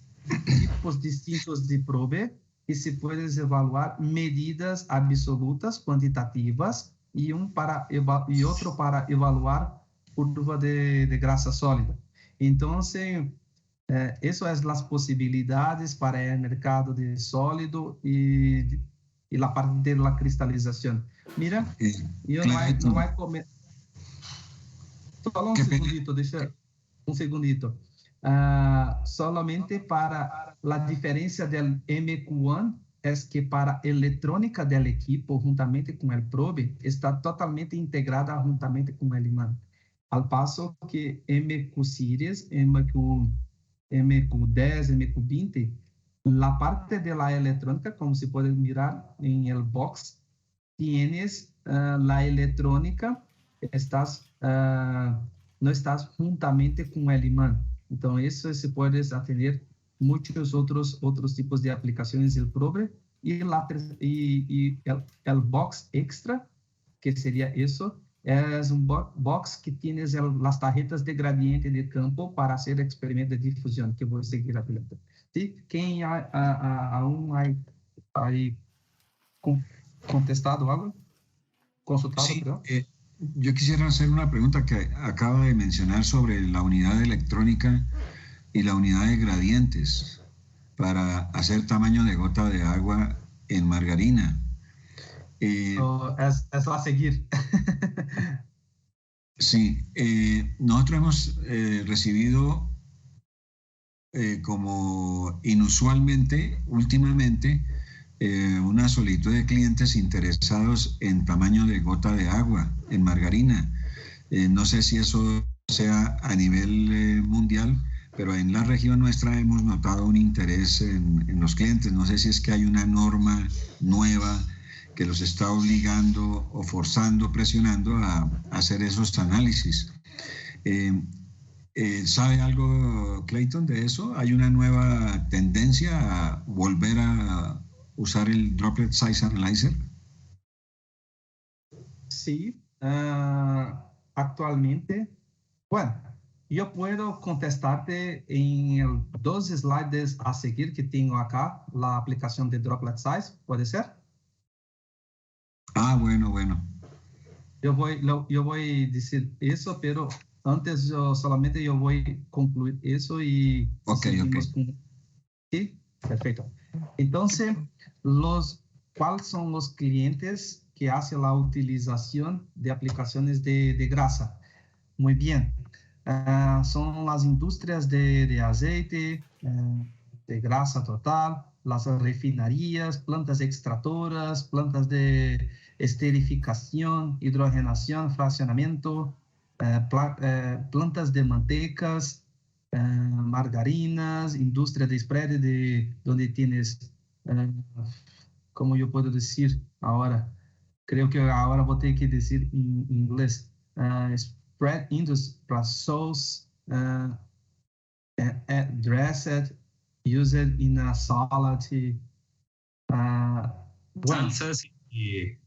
tipos distintos de probe y se puede evaluar medidas absolutas, cuantitativas, y otro para evaluar curva de grasa sólida. Entonces, eso es las posibilidades para el mercado de sólido y la parte de la cristalización. Mira, yo no voy a comer. Solo un segundito. Solamente para la diferencia del MQ1 es que para electrónica del equipo, juntamente con el probe, está totalmente integrada juntamente con el imán. Al paso que MQ Series, MQ10, MQ20, la parte de la electrónica, como se puede mirar en el box, tienes la electrónica, no estás juntamente con el imán. Entonces, eso se puede atender muchos otros tipos de aplicaciones del probe, y el box extra, que sería eso, es un box que tienes las tarjetas de gradiente de campo para hacer experimentos de difusión, que voy a seguir hablando. ¿Sí? ¿Quién aún hay contestado algo? ¿Consultado? Sí, yo quisiera hacer una pregunta que acaba de mencionar sobre la unidad de electrónica y la unidad de gradientes para hacer tamaño de gota de agua en margarina. Es la seguir. Sí, nosotros hemos recibido como inusualmente, últimamente, una solicitud de clientes interesados en tamaño de gota de agua en margarina. No sé si eso sea a nivel mundial, pero en la región nuestra hemos notado un interés en los clientes. No sé si es que hay una norma nueva que los está obligando o forzando, presionando a hacer esos análisis. ¿Sabe algo, Clayton, de eso? ¿Hay una nueva tendencia a volver a usar el Droplet Size Analyzer? Sí, actualmente, bueno, yo puedo contestarte en dos slides a seguir que tengo acá, la aplicación de Droplet Size, ¿puede ser? Ah, bueno. Yo voy a decir eso, pero antes solamente yo voy a concluir eso y seguimos con... ¿Sí? Perfecto. Entonces, ¿cuáles son los clientes que hacen la utilización de aplicaciones de grasa? Muy bien. Son las industrias de aceite, de grasa total, las refinerías, plantas extractoras, plantas de esterificación, hidrogenación, fraccionamiento, plantas de mantecas, margarinas, industria de spread, donde tienes, como yo puedo decir ahora, creo que ahora voy a tener que decir en inglés, spread industry para sauce, dressed, used in a salad. Bueno. Salsas y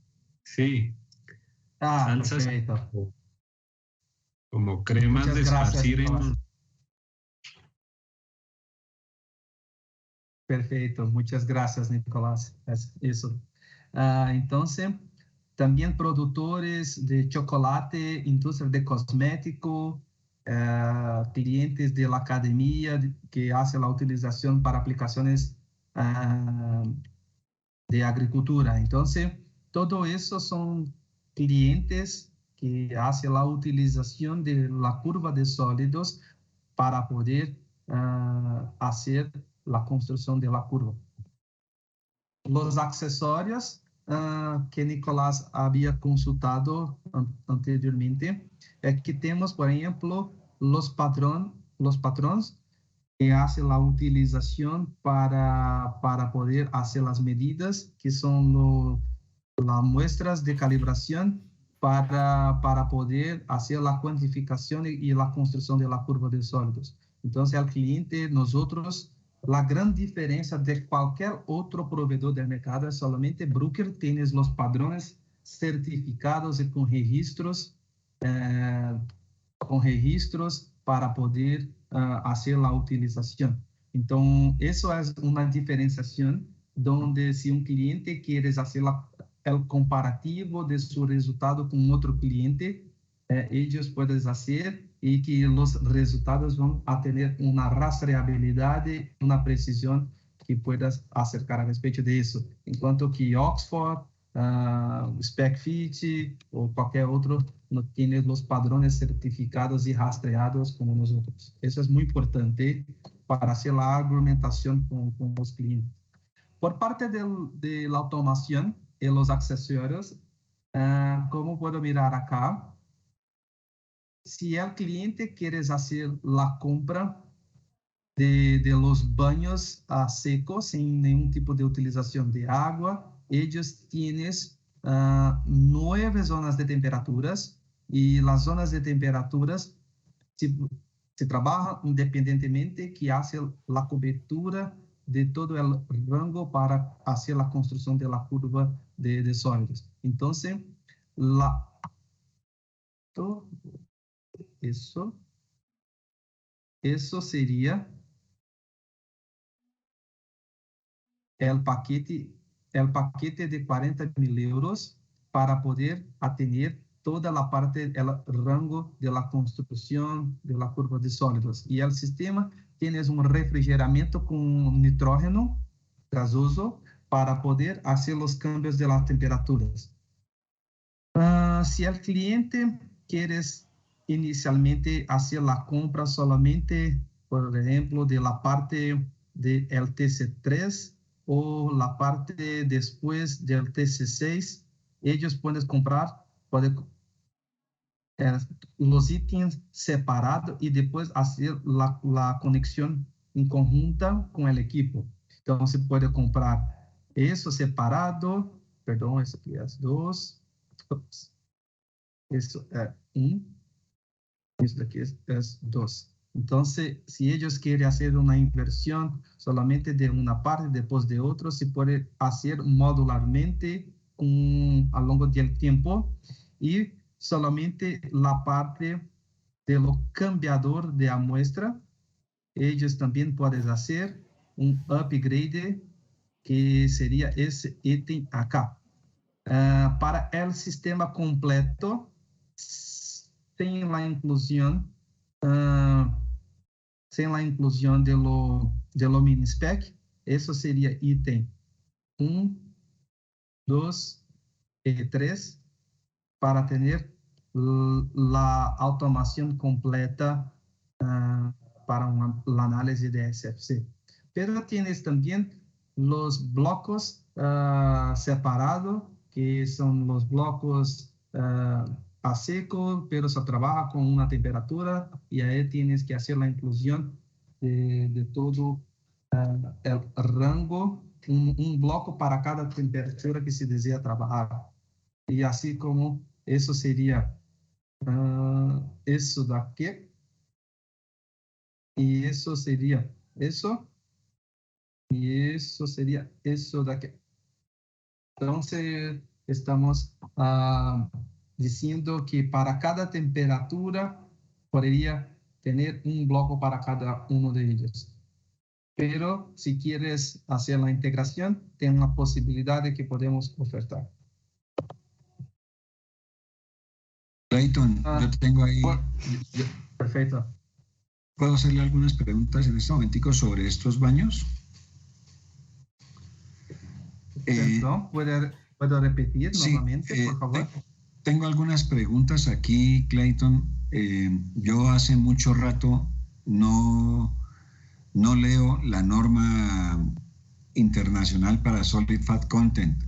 sí. Salsas perfecto. Como cremas de esparcir en... Perfecto, muchas gracias, Nicolás. Eso. Entonces, también productores de chocolate, industria de cosmético, clientes de la academia que hacen la utilización para aplicaciones de agricultura. Entonces, todo eso son clientes que hacen la utilización de la curva de sólidos para poder hacer la construcción de la curva. Los accesorios que Nicolás había consultado anteriormente, es que tenemos, por ejemplo, los patrones que hacen la utilización para poder hacer las medidas, que son las muestras de calibración para poder hacer la cuantificación y la construcción de la curva de sólidos. Entonces, al cliente, nosotros, la gran diferencia de cualquier otro proveedor del mercado es solamente Bruker tiene los padrones certificados y con registros para poder hacer la utilización. Entonces, eso es una diferenciación donde si un cliente quiere hacer el comparativo de su resultado con otro cliente, ellos pueden hacer y que los resultados van a tener una rastreabilidad, una precisión que puedas acercar a respecto de eso. En cuanto que Oxford, SpecFit o cualquier otro no tiene los padrones certificados y rastreados como nosotros. Eso es muy importante para hacer la argumentación con los clientes. Por parte de la automación y los accesorios, como puedo mirar acá, si el cliente quiere hacer la compra de los baños secos sin ningún tipo de utilización de agua, ellos tienen 9 zonas de temperaturas y las zonas de temperaturas se trabaja independientemente que hace la cobertura de todo el rango para hacer la construcción de la curva de sólidos. Entonces, eso sería el paquete de 40.000 euros para poder atender toda la parte, el rango de la construcción de la curva de sólidos. Y el sistema tiene un refrigeramiento con nitrógeno gasoso para poder hacer los cambios de las temperaturas. Si el cliente quiere inicialmente hacer la compra solamente, por ejemplo, de la parte del TC3 o la parte después del TC6, ellos pueden comprar los ítems separados y después hacer la conexión en conjunta con el equipo. Entonces, se puede comprar eso separado, perdón, eso aquí es 2, eso es 1, eso aquí es 2. Entonces, si ellos quieren hacer una inversión solamente de una parte después de otra, se puede hacer modularmente a lo largo del tiempo y solamente la parte de lo cambiador de la muestra, ellos también pueden hacer un upgrade que sería ese ítem acá. Para el sistema completo, sem a inclusão de lo minispec. Isso seria item 1, 2 e 3 para ter a automação completa para la análise de SFC. Pero tienes también los blocos separados, que son los blocos a seco, pero se trabaja con una temperatura, y ahí tienes que hacer la inclusión de todo el rango, un bloco para cada temperatura que se desea trabajar. Y así como eso sería eso de aquí, y eso sería eso, y eso sería eso de aquí. Entonces, estamos diciendo que para cada temperatura podría tener un bloco para cada uno de ellos. Pero si quieres hacer la integración, tiene la posibilidad de que podemos ofertar. Clayton, yo tengo ahí... Perfecto. ¿Puedo hacerle algunas preguntas en este momentico sobre estos baños? ¿Puedo repetir nuevamente, por favor? Tengo algunas preguntas aquí, Clayton. Yo hace mucho rato no leo la norma internacional para Solid Fat Content.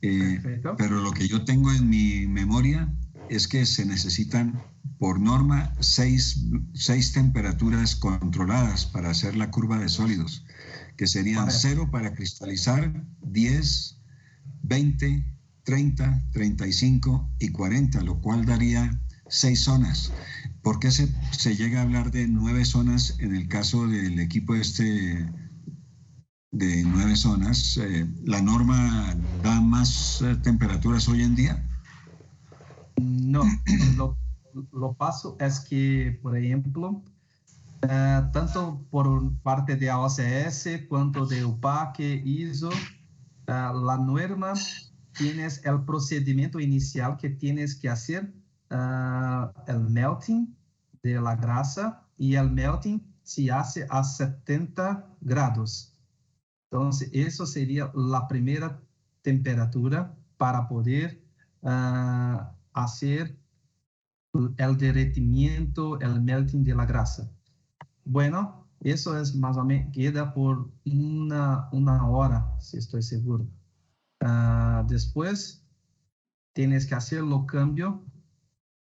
Pero lo que yo tengo en mi memoria es que se necesitan por norma 6 temperaturas controladas para hacer la curva de sólidos, que serían 0 para cristalizar, 10, 20, 30, 35 y 40, lo cual daría 6 zonas. ¿Por qué se llega a hablar de 9 zonas en el caso del equipo de 9 zonas? ¿La norma da más temperaturas hoy en día? No, lo paso es que, por ejemplo, tanto por parte de AOCS cuanto de UPAC, ISO, la norma tienes el procedimiento inicial que tienes que hacer el melting de la grasa, y el melting se hace a 70 grados. Entonces, eso sería la primera temperatura para poder hacer el derretimiento, el melting de la grasa. Bueno, eso es más o menos, queda por una hora, si estoy seguro. Después, tienes que hacer el cambio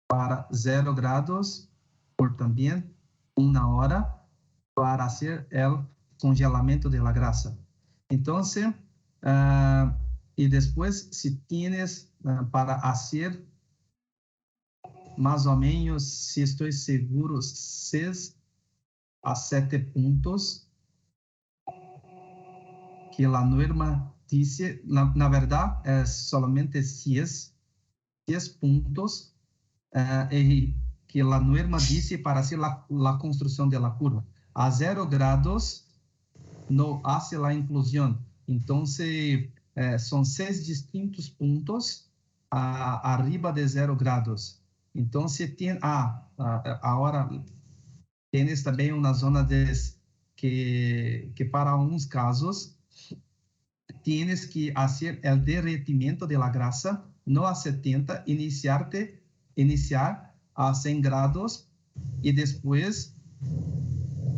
para 0 grados por también una hora para hacer el congelamiento de la grasa. Entonces, y después, si tienes para hacer más o menos, si estoy seguro, 6 a 7 puntos que la norma dice, na verdad es solamente 10 puntos que la norma dice para hacer la construcción de la curva. A 0 grados no hace la inclusión. Entonces, son 6 distintos puntos arriba de 0 grados. Entonces, ahora tienes también una zona que para unos casos tienes que hacer el derretimiento de la grasa, no a 70, iniciar a 100 grados y después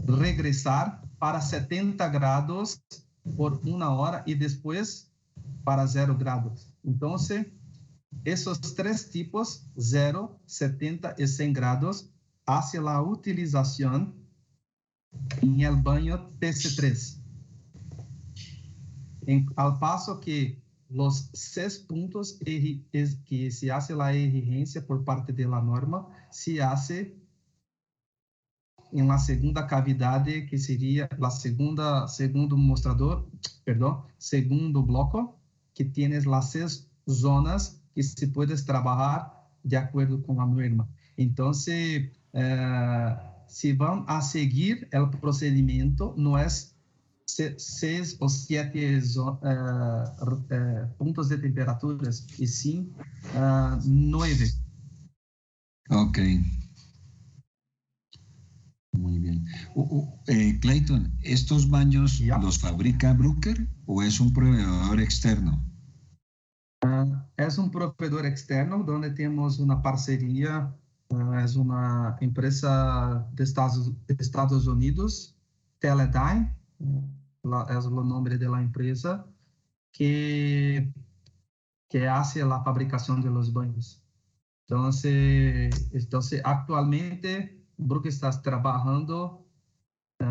regresar para 70 grados por una hora y después para 0 grados. Entonces, esos 3 tipos, 0, 70 y 100 grados, hace la utilización en el baño TC3. Al paso que los 6 puntos que se hace la exigencia por parte de la norma, se hace en la segunda cavidad, que sería la segundo mostrador, segundo bloco, que tienes las 6 zonas que se puedes trabajar de acuerdo con la norma. Entonces, si van a seguir el procedimiento, no es 6 o 7 puntos de temperaturas, y sí 9. Ok. Muy bien. Clayton, ¿estos baños los fabrica Brooker o es un proveedor externo? Es un proveedor externo donde tenemos una parcería, es una empresa de Estados Unidos, Teledyne, es el nombre de la empresa, que hace la fabricación de los baños. Entonces actualmente, Brooker está trabajando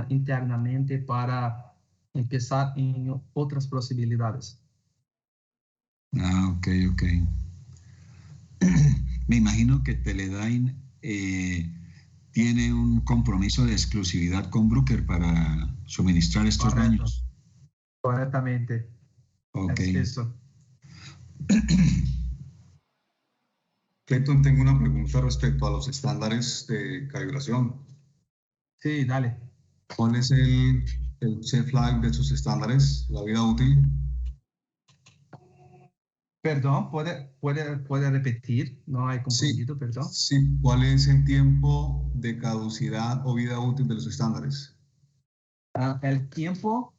internamente para empezar en otras posibilidades. Ok. Me imagino que Teledyne tiene un compromiso de exclusividad con Brooker para suministrar estos baños. Correctamente. Ok. Es eso. Clayton, tengo una pregunta respecto a los estándares de calibración. Sí, dale. ¿Cuál es el shelf life de sus estándares, la vida útil? Perdón, ¿puede repetir? No hay comprendido, Sí, perdón. sí. ¿Cuál es el tiempo de caducidad o vida útil de los estándares? El tiempo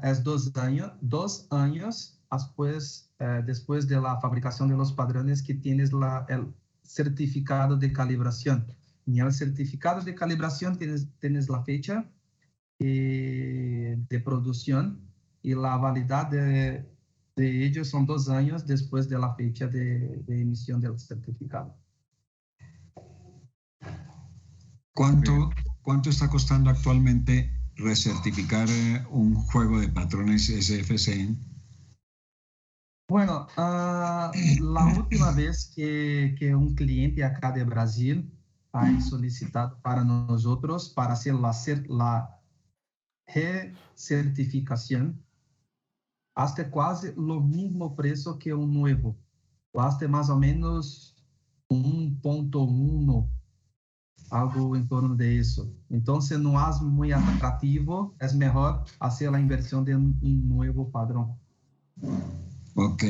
es 2 años, 2 años después de la fabricación de los padrones que tienes el certificado de calibración. En el certificado de calibración tienes la fecha de producción y la validad de ellos son 2 años después de la fecha de emisión del certificado. ¿Cuánto está costando actualmente recertificar un juego de patrones SFC? Bueno, la última vez que un cliente acá de Brasil ha solicitado para nosotros para hacer la recertificación, hasta quase lo mismo precio que un nuevo, hasta más o menos 1.1, algo en torno de eso. Entonces no es muy atractivo, es mejor hacer la inversión de un nuevo padrón. Ok,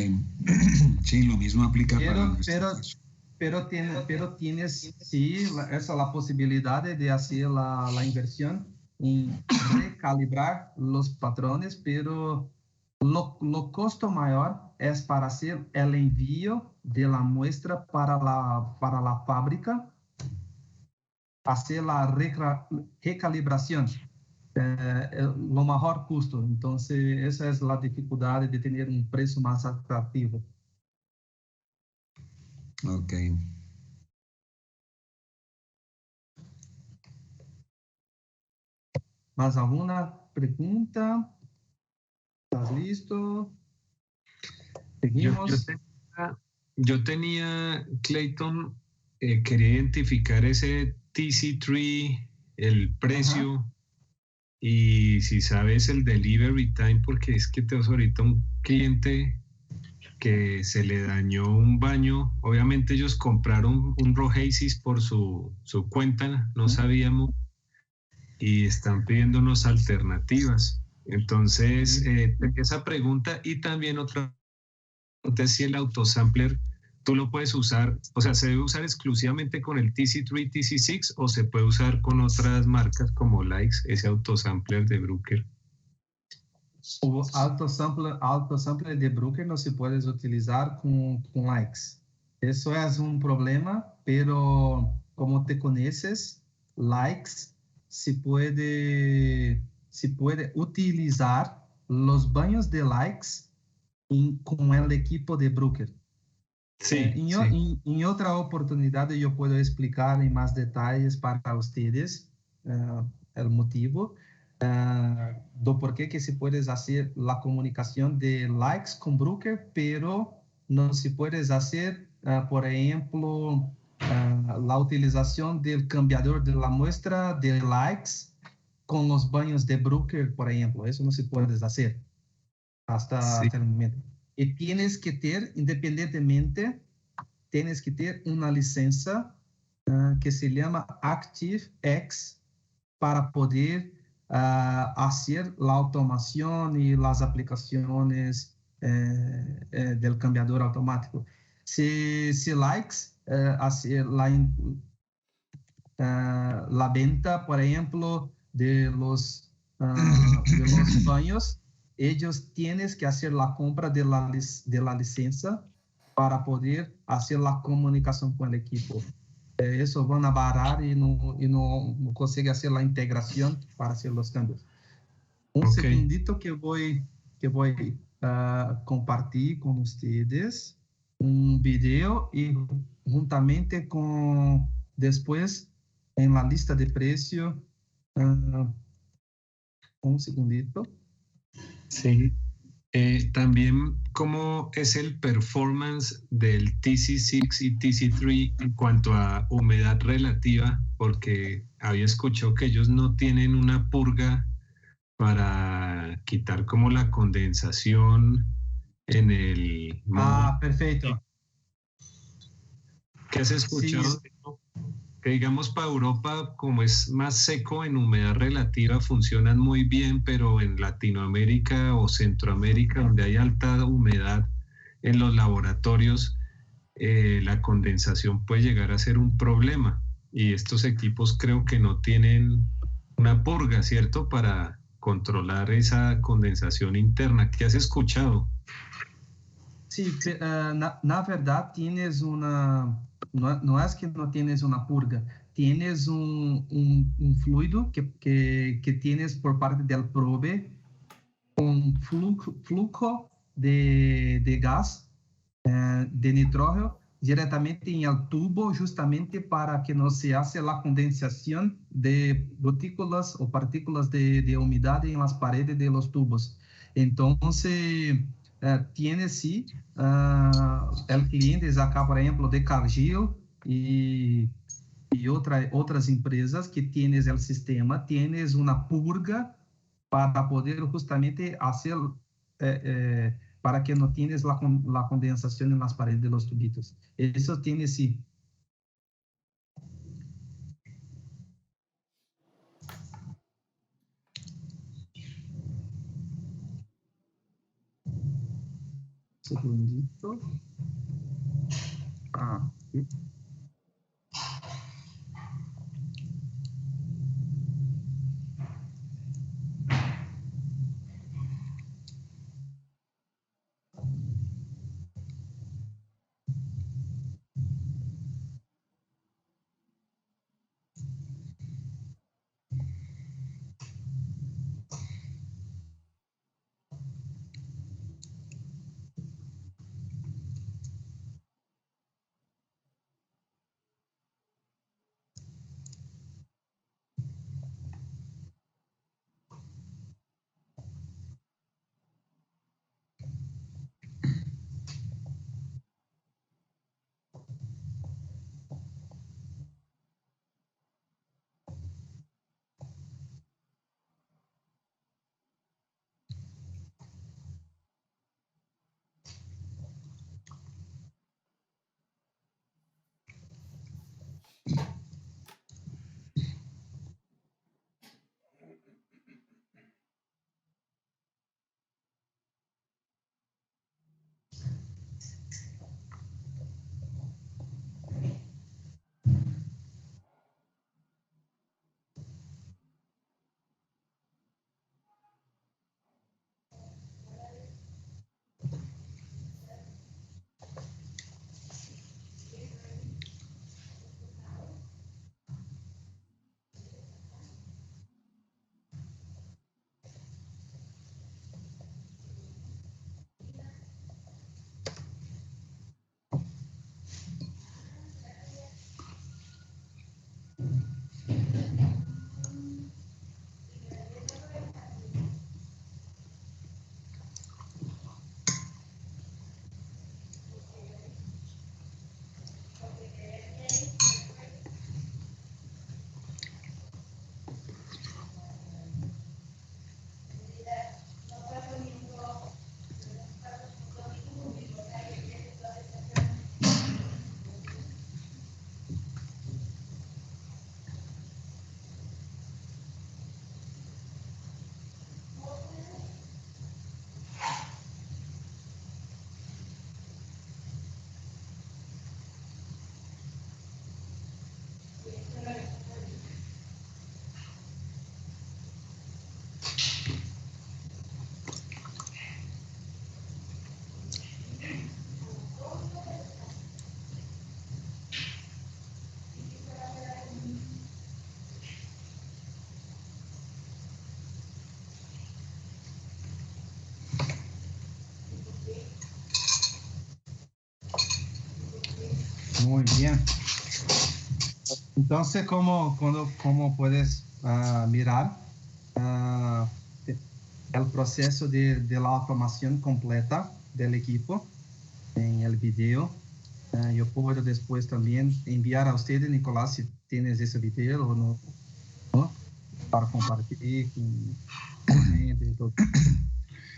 sí, lo mismo aplica para nuestro caso. Pero tienes, sí, esa la posibilidad de hacer la inversión en recalibrar los patrones, pero lo costo mayor es para hacer el envío de la muestra para la fábrica, hacer la recalibración. Lo mejor costo. Entonces, esa es la dificultad de tener un precio más atractivo. Ok. ¿Más alguna pregunta? ¿Estás listo? Seguimos. Yo tenía, Clayton, quería identificar ese TC3, el precio. Ajá. Y si sabes el delivery time, porque es que tengo ahorita un cliente que se le dañó un baño. Obviamente ellos compraron un Rohasis por su cuenta, no sabíamos, y están pidiéndonos alternativas. Entonces, esa pregunta y también otra pregunta es si el autosampler tú lo puedes usar, o sea, ¿se debe usar exclusivamente con el TC3, TC6 o se puede usar con otras marcas como Likes, ese autosampler de Brooker? O autosampler de Brooker no se puede utilizar con Likes. Eso es un problema, pero como te conoces, Likes se puede utilizar los baños de Likes con el equipo de Brooker. Sí, en otra oportunidad yo puedo explicar en más detalles para ustedes el motivo do porquê que se puede hacer la comunicación de Likes con Brooker, pero no se puede hacer, por ejemplo, la utilización del cambiador de la muestra de Likes con los baños de Brooker, por ejemplo. Eso no se puede hacer hasta el momento. Y tienes que tener, independientemente, tienes que tener una licencia que se llama ActiveX para poder hacer la automación y las aplicaciones del cambiador automático. Si Likes hacer la venta, por ejemplo, de los baños. Ellos tienen que hacer la compra de la licencia para poder hacer la comunicación con el equipo. Eso van a parar y no consigue hacer la integración para hacer los cambios. Un segundito que voy a compartir con ustedes un video y juntamente con después en la lista de precio. Un segundito. Sí. También, ¿cómo es el performance del TC6 y TC3 en cuanto a humedad relativa? Porque había escuchado que ellos no tienen una purga para quitar como la condensación en el modo. Perfecto. ¿Qué has escuchado? Sí. Que digamos para Europa, como es más seco en humedad relativa, funcionan muy bien, pero en Latinoamérica o Centroamérica, donde hay alta humedad en los laboratorios, la condensación puede llegar a ser un problema. Y estos equipos creo que no tienen una purga, ¿cierto?, para controlar esa condensación interna. ¿Qué has escuchado? Sí, na verdad tienes una... No es que no tienes una purga, tienes un fluido que tienes por parte del probe con flujo de gas, de nitrógeno, directamente en el tubo, justamente para que no se hace la condensación de gotículas o partículas de humedad en las paredes de los tubos. Entonces, tiene sí, el cliente es acá, por ejemplo, de Cargill y otras empresas que tienes el sistema, tienes una purga para poder justamente hacer, para que no tienes la condensación en las paredes de los tubitos. Eso tiene sí. Segundito. Sí. Muy bien. Entonces, como puedes mirar el proceso de la automación completa del equipo en el video. Yo puedo después también enviar a ustedes, Nicolás, si tienes ese video o no, para compartir con la gente y todo.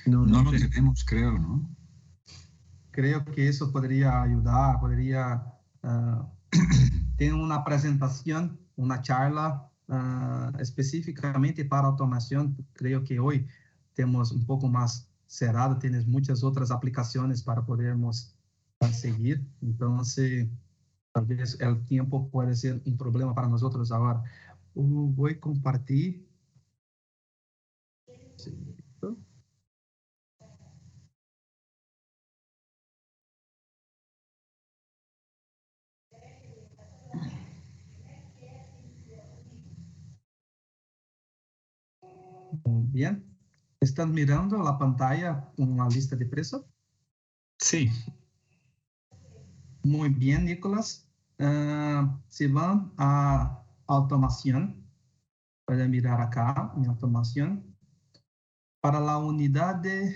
No lo tenemos, creo, ¿no? Creo que eso podría ayudar, podría tener una presentación, una charla específicamente para automación. Creo que hoy tenemos un poco más cerrado, tienes muchas otras aplicaciones para podermos seguir. Entonces, tal vez el tiempo puede ser un problema para nosotros ahora. Voy a compartir. Sí. Bien. ¿Están mirando la pantalla con la lista de precios? Sí. Muy bien, Nicolás. Si van a automación, pueden mirar acá en automación. Para la unidad de...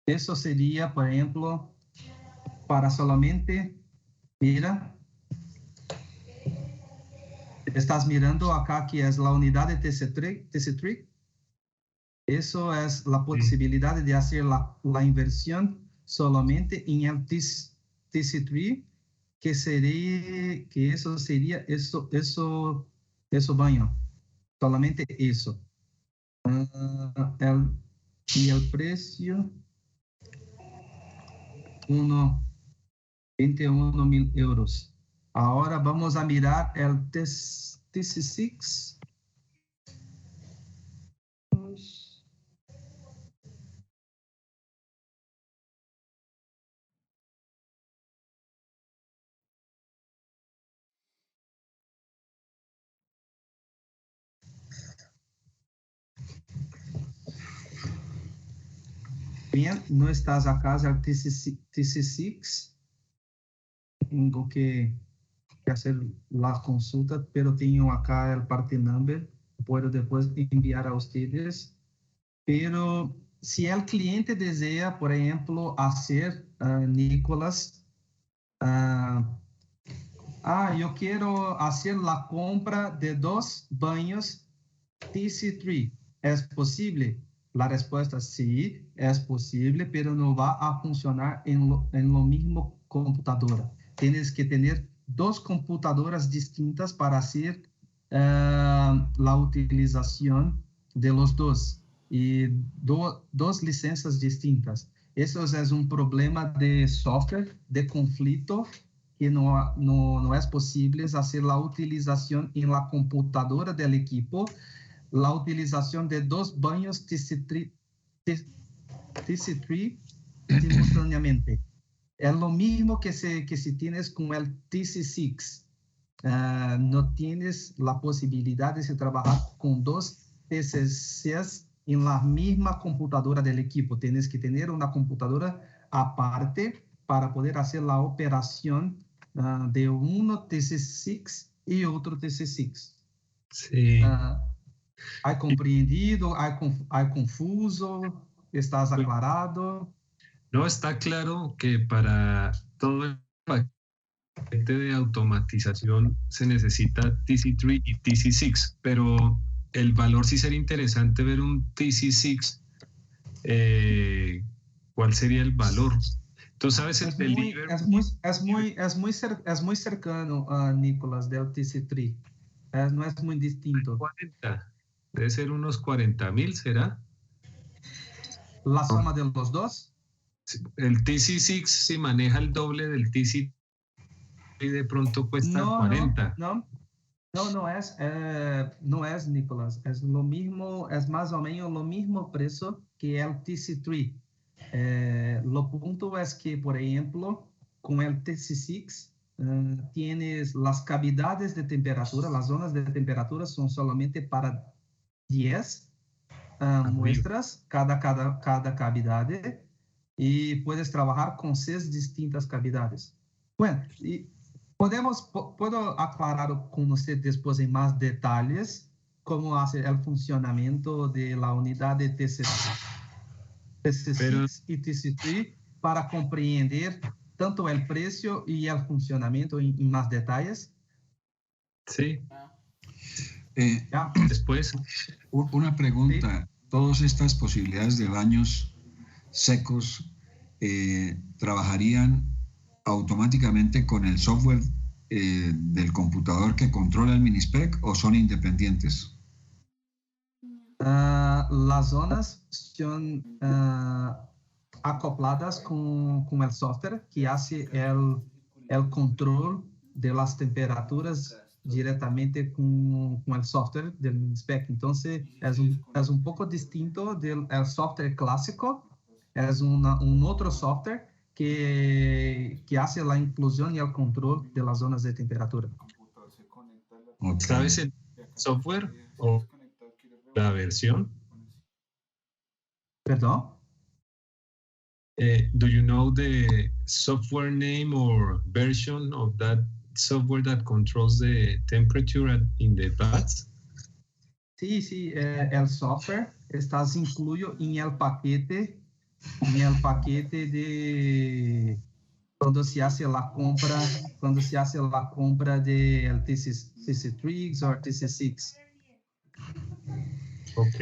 Eso sería, por ejemplo, para solamente, mira, estás mirando acá que es la unidad de TC3. Eso es la posibilidad de hacer la inversión solamente en el TC3, que eso sería eso baño, solamente eso. Y el precio, 21.000 euros. Ahora vamos a mirar el TC6. Bien, no estás acá el TC6. Tengo que hacer la consulta, pero tengo acá el party number. Puedo después enviar a ustedes. Pero si el cliente desea, por ejemplo, hacer, Nicolás, yo quiero hacer la compra de 2 baños TC3. ¿Es posible? La respuesta es sí, es posible, pero no va a funcionar en lo mismo computadora. Tienes que tener 2 computadoras distintas para hacer la utilización de los 2 y 2 licencias distintas. Eso es un problema de software, de conflicto, que no es posible hacer la utilización en la computadora del equipo, la utilización de 2 baños TC3 simultáneamente. Es lo mismo que si tienes con el TC6. No tienes la posibilidad de trabajar con 2 TC6 en la misma computadora del equipo. Tienes que tener una computadora aparte para poder hacer la operación de uno TC6 y otro TC6. Sí. ¿Hay comprendido? ¿Hay confuso? ¿Estás aclarado? No, está claro que para todo el paquete de automatización se necesita TC3 y TC6, pero el valor sí sería interesante ver un TC6. ¿Cuál sería el valor? Tú sabes el delivery. Es muy cercano a Nicolás del TC3. No es muy distinto. 40. Debe ser unos 40.000, ¿será? ¿La suma de los dos? El TC6 si maneja el doble del TC3 y de pronto cuesta 40. No es, Nicolás. Es lo mismo, es más o menos lo mismo precio que el TC3. Lo punto es que, por ejemplo, con el TC6, tienes las cavidades de temperatura, las zonas de temperatura son solamente para 10 muestras cada cavidad, y puedes trabajar con 6 distintas cavidades. Bueno, y puedo aclarar con usted después en más detalles cómo hace el funcionamiento de la unidad de TC6 y TC3 para comprender tanto el precio y el funcionamiento en más detalles. Sí. Después. Una pregunta. ¿Sí? ¿Todas estas posibilidades de baños secos trabajarían automáticamente con el software del computador que controla el Minispec o son independientes? Las zonas son acopladas con el software que hace el control de las temperaturas directamente con el software del Minispec. Entonces, es un poco distinto del software clásico. Es un otro software que hace la inclusión y el control de las zonas de temperatura. ¿Sabes el software o la versión? ¿Perdón? Do you know the software name or version of that software that controls the temperature in the baths? Sí, el software está incluido en el paquete de cuando se hace la compra del TC3 o TC6. Ok.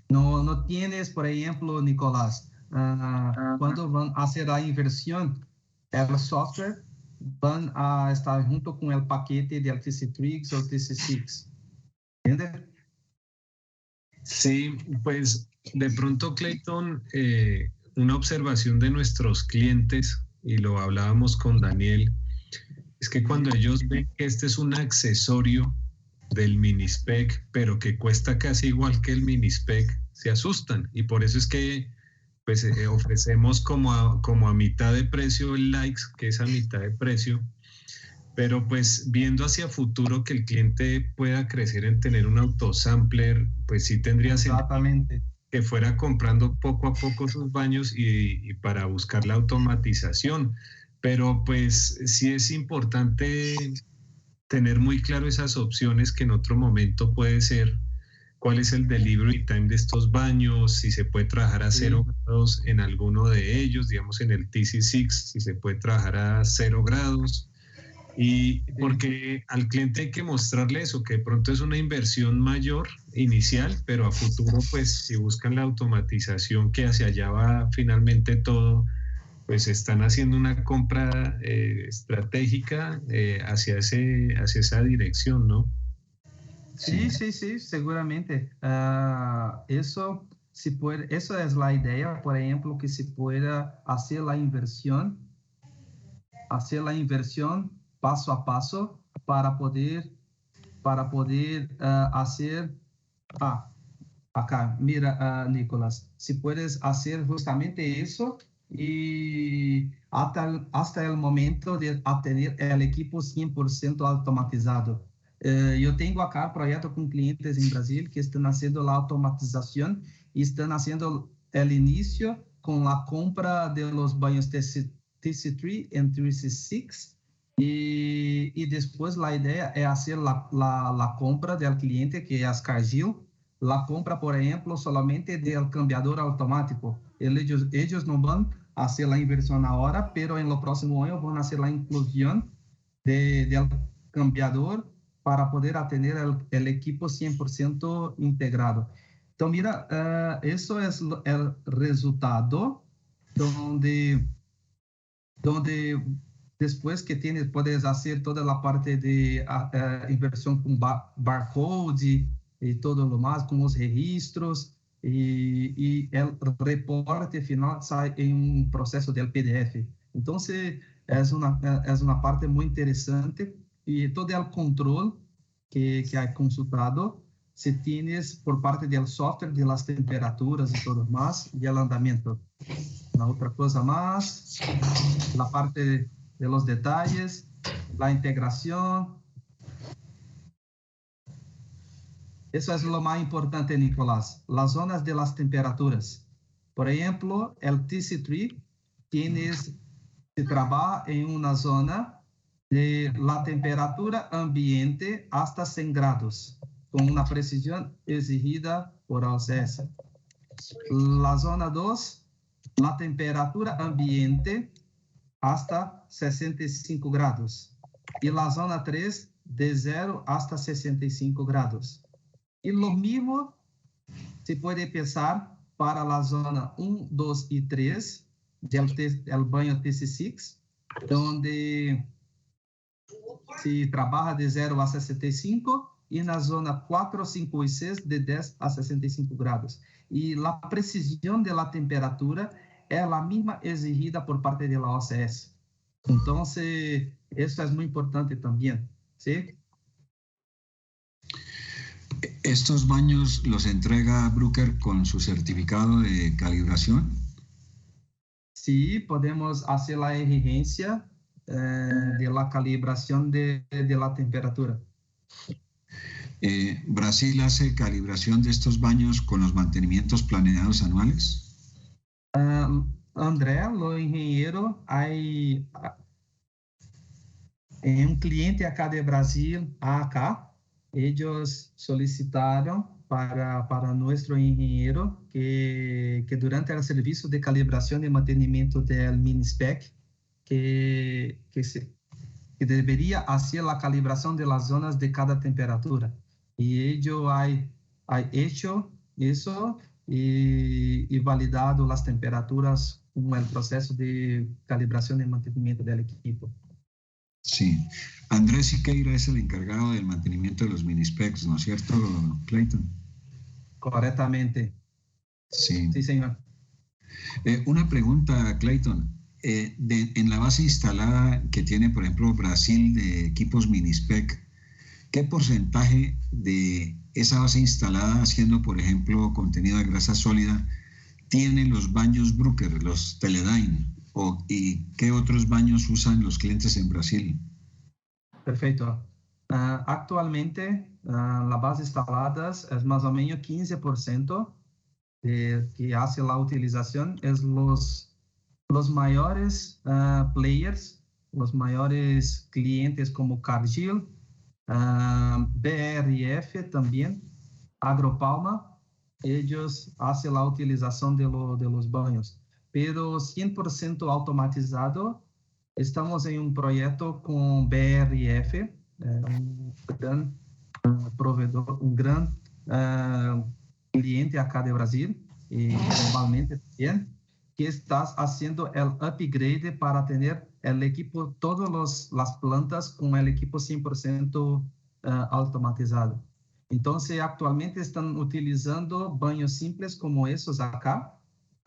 No tienes, por ejemplo, Nicolás, cuando van a hacer la inversión, el software van a estar junto con el paquete del TC3 o TC6. ¿Entiendes? Sí, pues de pronto, Clayton, una observación de nuestros clientes, y lo hablábamos con Daniel, es que cuando ellos ven que este es un accesorio del Minispec, pero que cuesta casi igual que el Minispec, se asustan. Y por eso es que pues, ofrecemos como a mitad de precio el Likes, que es a mitad de precio. Pero pues viendo hacia futuro que el cliente pueda crecer en tener un autosampler, pues sí tendría sentido que fuera comprando poco a poco sus baños y para buscar la automatización. Pero pues sí es importante tener muy claro esas opciones, que en otro momento puede ser cuál es el delivery time de estos baños, si se puede trabajar a 0 grados en alguno de ellos, digamos en el TC6, si se puede trabajar a 0 grados. Y porque al cliente hay que mostrarle eso, que de pronto es una inversión mayor inicial, pero a futuro, pues si buscan la automatización, que hacia allá va finalmente todo, pues están haciendo una compra estratégica hacia esa dirección, ¿no? Sí, seguramente. Eso es la idea, por ejemplo, que se pueda hacer la inversión paso a paso para poder hacer. Acá, mira, Nicolás, si puedes hacer justamente eso y hasta el momento de tener el equipo 100% automatizado. Yo tengo acá proyectos con clientes en Brasil que están haciendo la automatización y están haciendo el inicio con la compra de los baños TC3 y TC6. Y después la idea es hacer la compra del cliente, que es Cargill, la compra, por ejemplo, solamente del cambiador automático. Ellos no van a hacer la inversión ahora, pero en los próximos años van a hacer la inclusión del cambiador para poder atender el equipo 100% integrado. Entonces, mira, eso es el resultado donde después que puedes hacer toda la parte de inversión con barcode y todo lo más, con los registros, y el reporte final sale en un proceso del PDF. Entonces, es una parte muy interesante, y todo el control que hay consultado se tienes por parte del software de las temperaturas y todo más, y el andamiento. Una otra cosa más, la parte los detalles, la integración. Eso es lo más importante, Nicolás. Las zonas de las temperaturas. Por ejemplo, el TC3 se trabaja en una zona de la temperatura ambiente hasta 100 grados, con una precisión exigida por OCS. La zona 2, la temperatura ambiente hasta 65 grados. Y la zona 3, de 0 hasta 65 grados. Y lo mismo se puede pensar para la zona 1, 2 y 3 del baño TC6, donde se trabaja de 0 a 65, y en la zona 4, 5 y 6 de 10 a 65 grados. Y la precisión de la temperatura es la misma exigida por parte de la OCS. Entonces, eso es muy importante también, ¿sí? ¿Estos baños los entrega Bruker con su certificado de calibración? Sí, podemos hacer la exigencia de la calibración de la temperatura. ¿Brasil hace calibración de estos baños con los mantenimientos planeados anuales? André, los ingenieros, hay un cliente acá de Brasil, acá, ellos solicitaron para nuestro ingeniero que durante el servicio de calibración y mantenimiento del Minispec, que debería hacer la calibración de las zonas de cada temperatura. Y ellos han hecho eso y validado las temperaturas con el proceso de calibración y mantenimiento del equipo. Sí. Andrés Siqueira es el encargado del mantenimiento de los Minispecs, ¿no es cierto, Clayton? Correctamente. Sí. Sí, señor. Una pregunta, Clayton. En la base instalada que tiene, por ejemplo, Brasil de equipos Minispec, ¿qué porcentaje de esa base instalada haciendo, por ejemplo, contenido de grasa sólida, tienen los baños Bruker, los Teledyne? ¿Y qué otros baños usan los clientes en Brasil? Perfecto. Actualmente, la base instalada es más o menos 15% que hace la utilización. Es los mayores players, los mayores clientes como Cargill, BRF también, Agropalma, ellos hacen la utilización de los baños. Pero 100% automatizado, estamos en un proyecto con BRF, un gran proveedor, un gran cliente acá de Brasil y globalmente también, que está haciendo el upgrade para tener el equipo, todas las plantas con el equipo 100% automatizado. Entonces, actualmente están utilizando baños simples como esos acá.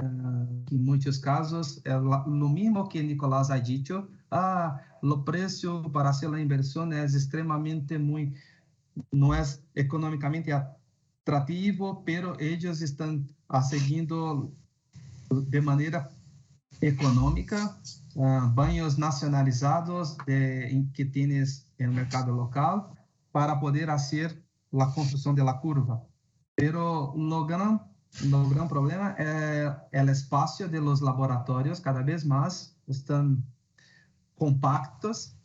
En muchos casos, lo mismo que Nicolás ha dicho, el precio para hacer la inversión es extremadamente no es económicamente atractivo, pero ellos están siguiendo de manera económica baños nacionalizados que tienes en el mercado local para poder hacer la construcción de la curva. Pero lo gran problema es el espacio de los laboratorios, cada vez más están compactos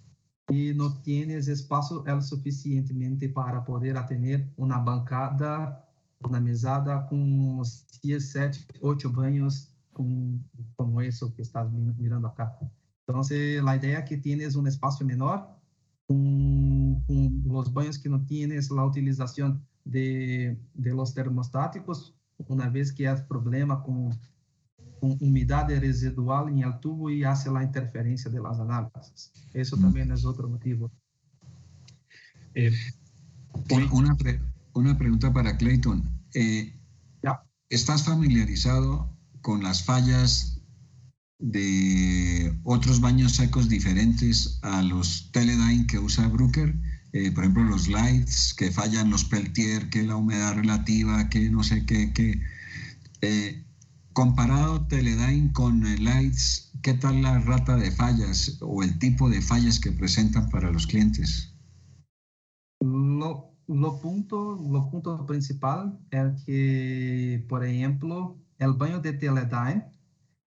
y no tienes espacio suficientemente para poder atender una bancada, una mesada con 6, 7, 8 baños como eso que estás mirando acá. Entonces, la idea es que tienes un espacio menor, con los baños que no tienes la utilización de los termostáticos, una vez que hay problema con humedad residual en el tubo y hace la interferencia de las análisis. Eso también es otro motivo. Una pregunta para Clayton. ¿Estás familiarizado con las fallas de otros baños secos diferentes a los Teledyne que usa Bruker? Por ejemplo, los lights que fallan, los Peltier, que la humedad relativa, que no sé qué. Comparado Teledyne con Lights, ¿qué tal la rata de fallas o el tipo de fallas que presentan para los clientes? Lo punto principal es que, por ejemplo, el baño de Teledyne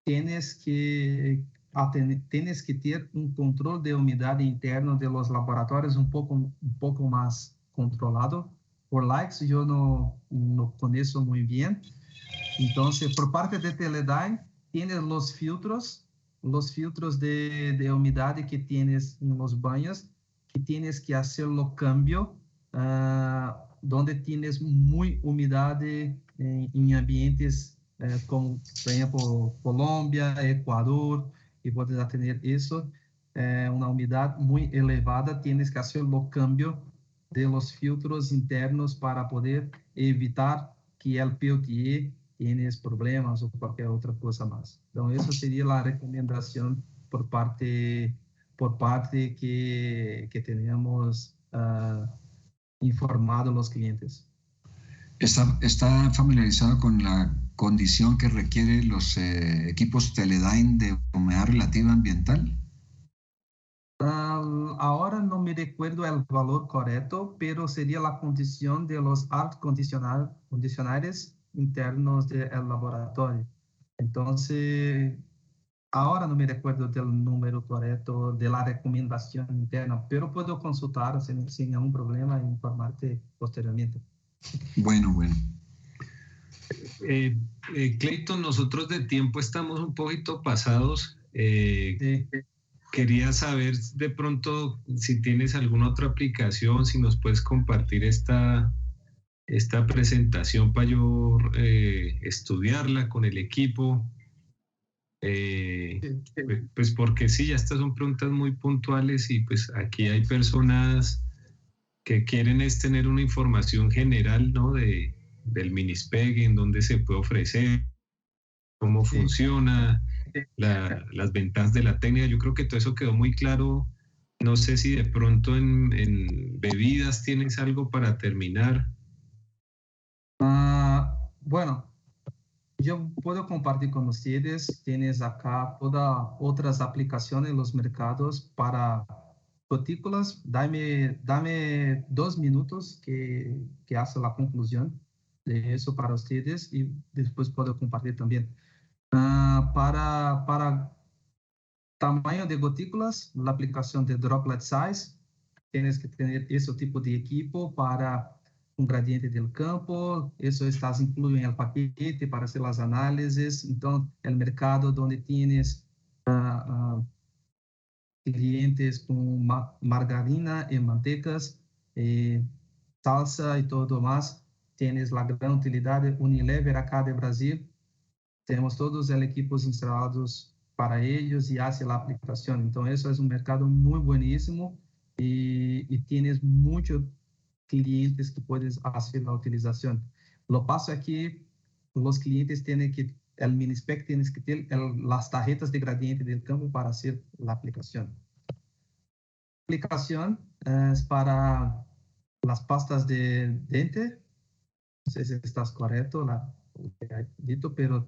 tienes que tener un control de humedad interno de los laboratorios un poco más controlado. Por Lights yo no conozco muy bien. Entonces, por parte de Teledyne, tienes los filtros de humedad que tienes en los baños, que tienes que hacerlo cambio, donde tienes muy humedad en ambientes como, por ejemplo, Colombia, Ecuador, y puedes tener eso, una humedad muy elevada, tienes que hacerlo cambio de los filtros internos para poder evitar que el PLTE tienes problemas o cualquier otra cosa más. Entonces, eso sería la recomendación por parte que tenemos informado a los clientes. ¿Está familiarizado con la condición que requieren los equipos Teledyne de humedad relativa ambiental? Ahora no me recuerdo el valor correcto, pero sería la condición de los condicionadores internos del laboratorio. Entonces, ahora no me recuerdo del número correcto de la recomendación interna, pero puedo consultar sin ningún problema e informarte posteriormente. Bueno. Clayton, nosotros de tiempo estamos un poquito pasados. Sí. Quería saber de pronto si tienes alguna otra aplicación, si nos puedes compartir esta presentación para yo estudiarla con el equipo. Pues porque sí, ya estas son preguntas muy puntuales y pues aquí hay personas que quieren es tener una información general, ¿no? Del Minispec, en dónde se puede ofrecer, cómo funciona, las ventajas de la técnica. Yo creo que todo eso quedó muy claro. No sé si de pronto en bebidas tienes algo para terminar. Bueno, yo puedo compartir con ustedes. Tienes acá todas otras aplicaciones en los mercados para gotículas. Dame 2 minutos que hace la conclusión de eso para ustedes y después puedo compartir también. Para tamaño de gotículas, la aplicación de Droplet Size, tienes que tener ese tipo de equipo para un gradiente del campo, eso estás incluido en el paquete para hacer las análisis. Entonces, el mercado donde tienes clientes con margarina y mantecas, salsa y todo más, tienes la gran utilidad de Unilever acá de Brasil. Tenemos todos los equipos instalados para ellos y hace la aplicación. Entonces, eso es un mercado muy buenísimo y tienes muchos clientes que puedes hacer la utilización. Lo paso aquí, los clientes tienen que, el Minispec tienes que tener las tarjetas de gradiente del campo para hacer la aplicación. La aplicación es para las pastas de diente. No sé si estás correcto, pero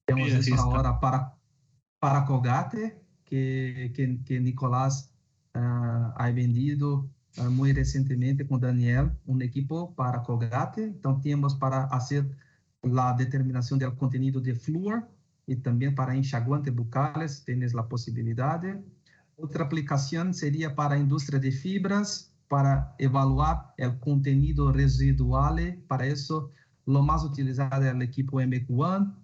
tenemos eso ahora para Colgate, que Nicolás ha vendido muy recientemente con Daniel, un equipo para Colgate. Entonces tenemos para hacer la determinación del contenido de flúor y también para enxaguantes bucales, tienes la posibilidad. Otra aplicación sería para industria de fibras, para evaluar el contenido residual. Para eso, lo más utilizado es el equipo MQ1,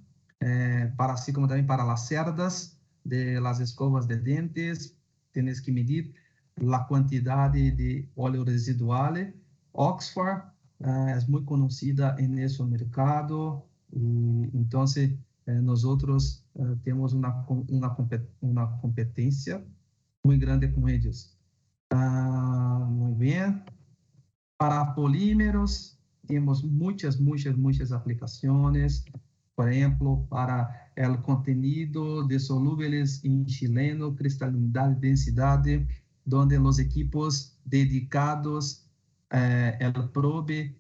para así como también para las cerdas de las escovas de dientes. Tienes que medir la cantidad de óleo residual. Oxford es muy conocida en ese mercado y entonces nosotros tenemos una competencia muy grande con ellos. Muy bien. Para polímeros tenemos muchas aplicaciones. Por ejemplo, para el contenido de solubles en chileno, cristalinidad, densidad, donde los equipos dedicados, el probe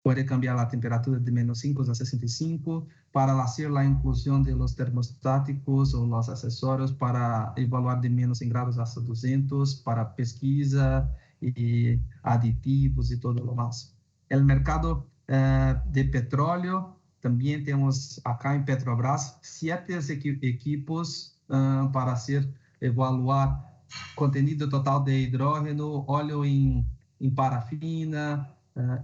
puede cambiar la temperatura de -5 a 65, para hacer la inclusión de los termostáticos o los accesorios para evaluar de menos en grados hasta 200, para pesquisa y aditivos y todo lo más. El mercado de petróleo, también tenemos acá en Petrobras 7 equipos para evaluar contenido total de hidrógeno, óleo en parafina,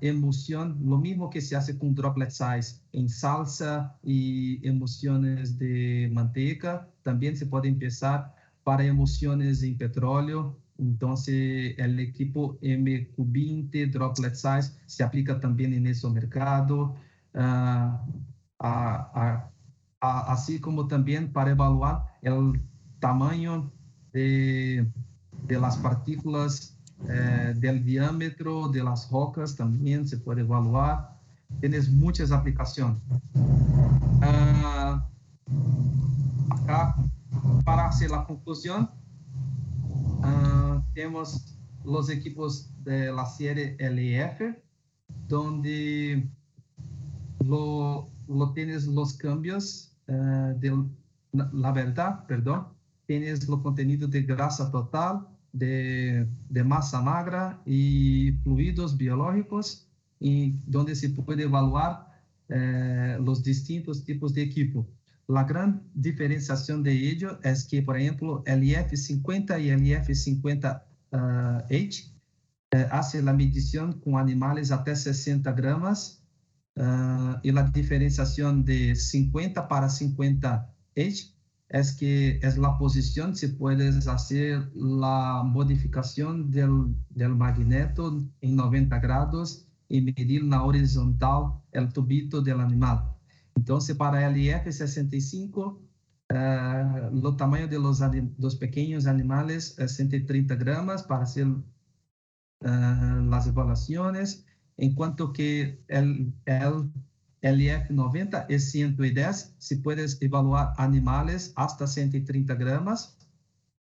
emulsión, lo mismo que se hace con droplet size en salsa y emulsiones de manteca. También se puede empezar para emulsiones en petróleo. Entonces, el equipo MQ20 droplet size se aplica también en ese mercado. Así como también para evaluar el tamaño de las partículas, del diámetro de las rocas también se puede evaluar. Tienes muchas aplicaciones. Acá, para hacer la conclusión, tenemos los equipos de la serie LEF, donde lo tienes los cambios de la verdad, perdón, tienes los contenidos de grasa total, de masa magra y fluidos biológicos, y donde se puede evaluar los distintos tipos de equipo. La gran diferenciación de ello es que, por ejemplo, el IF50 y el IF50H hace la medición con animales hasta 60 gramos, y la diferenciación de 50 para 50H es que es la posición, si puedes hacer la modificación del magneto en 90 grados y medir la horizontal el tubito del animal. Entonces, para el IF65, el tamaño de los pequeños animales es 130 gramos para hacer las evaluaciones, en cuanto que el IF90 es 110, si puedes evaluar animales hasta 130 gramos,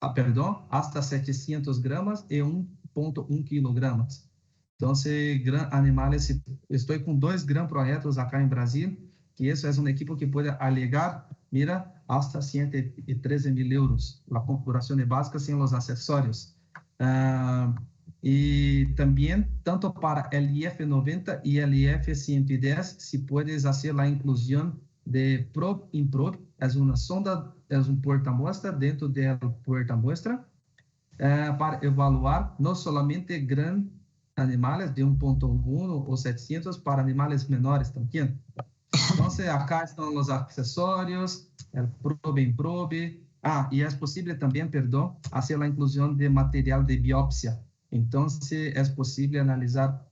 hasta 700 gramos y 1.1 kilogramos. Entonces, animales, estoy con 2 grandes proyectos acá en Brasil, que eso es un equipo que puede alegar, mira, hasta 113.000 euros, la configuración básica sin los accesorios. Y también, tanto para el IF90 y el IF110, si puedes hacer la inclusión de probe in probe, es una sonda, es un portamuestra dentro del portamuestra, para evaluar no solamente grandes animales de 1.1 o 700, para animales menores también. Entonces, acá están los accesorios, el probe in probe. Y es posible también, hacer la inclusión de material de biopsia. Entonces, es posible analizar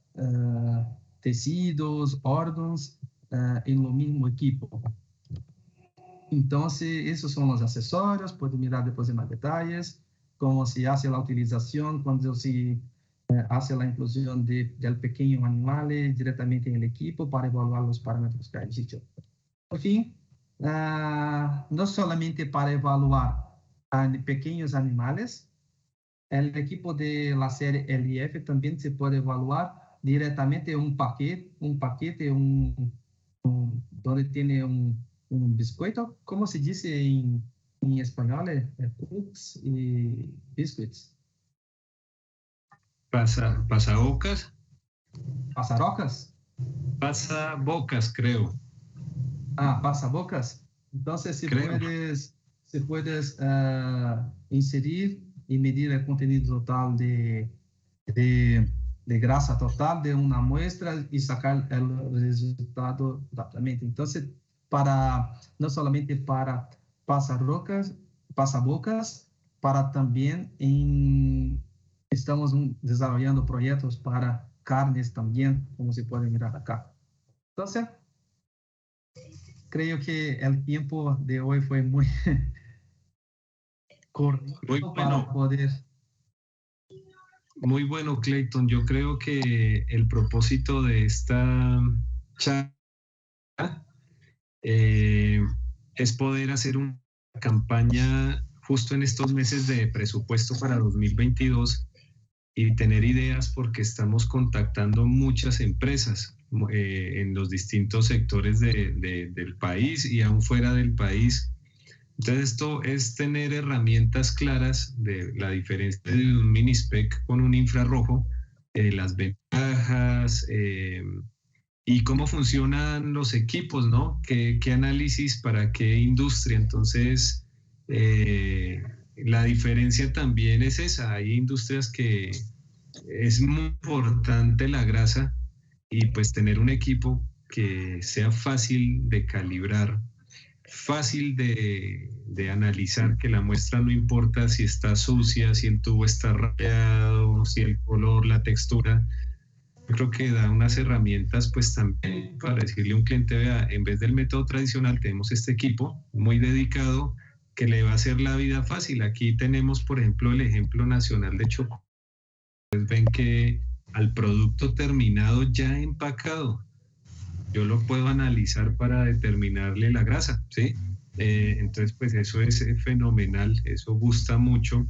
tejidos, órganos en lo mismo equipo. Entonces, esos son los accesorios. Pueden mirar después en más detalles, cómo se hace la utilización, cuando se hace la inclusión del pequeño animal directamente en el equipo para evaluar los parámetros que he dicho. Por fin, no solamente para evaluar a pequeños animales, el equipo de la serie LEF también se puede evaluar directamente un paquete donde tiene un biscoito. ¿Cómo se dice en español? Cookies y biscuits. ¿Pasabocas? ¿Pasarocas? Pasabocas, creo. Pasabocas. Entonces, si puedes inserir y medir el contenido total de grasa total de una muestra y sacar el resultado rápidamente. Entonces, no solamente para pasabocas, para también estamos desarrollando proyectos para carnes también, como se puede mirar acá. Entonces, creo que el tiempo de hoy fue muy corto para poder. Muy bueno, Clayton. Yo creo que el propósito de esta charla es poder hacer una campaña justo en estos meses de presupuesto para 2022 y tener ideas, porque estamos contactando muchas empresas. en los distintos sectores del país y aún fuera del país. Entonces esto es tener herramientas claras de la diferencia de un minispec con un infrarrojo, las ventajas y cómo funcionan los equipos, ¿no? ¿Qué análisis para qué industria? Entonces la diferencia también es esa. Hay industrias que es muy importante la grasa y pues tener un equipo que sea fácil de calibrar, fácil de analizar, que la muestra no importa si está sucia, si el tubo está rayado, si el color, la textura. Yo creo que da unas herramientas pues también para decirle a un cliente, vea, en vez del método tradicional tenemos este equipo muy dedicado que le va a hacer la vida fácil. Aquí tenemos, por ejemplo, el ejemplo nacional de chocolate. Ustedes ven que al producto terminado ya empacado, yo lo puedo analizar para determinarle la grasa, ¿sí? Entonces, pues eso es fenomenal, eso gusta mucho.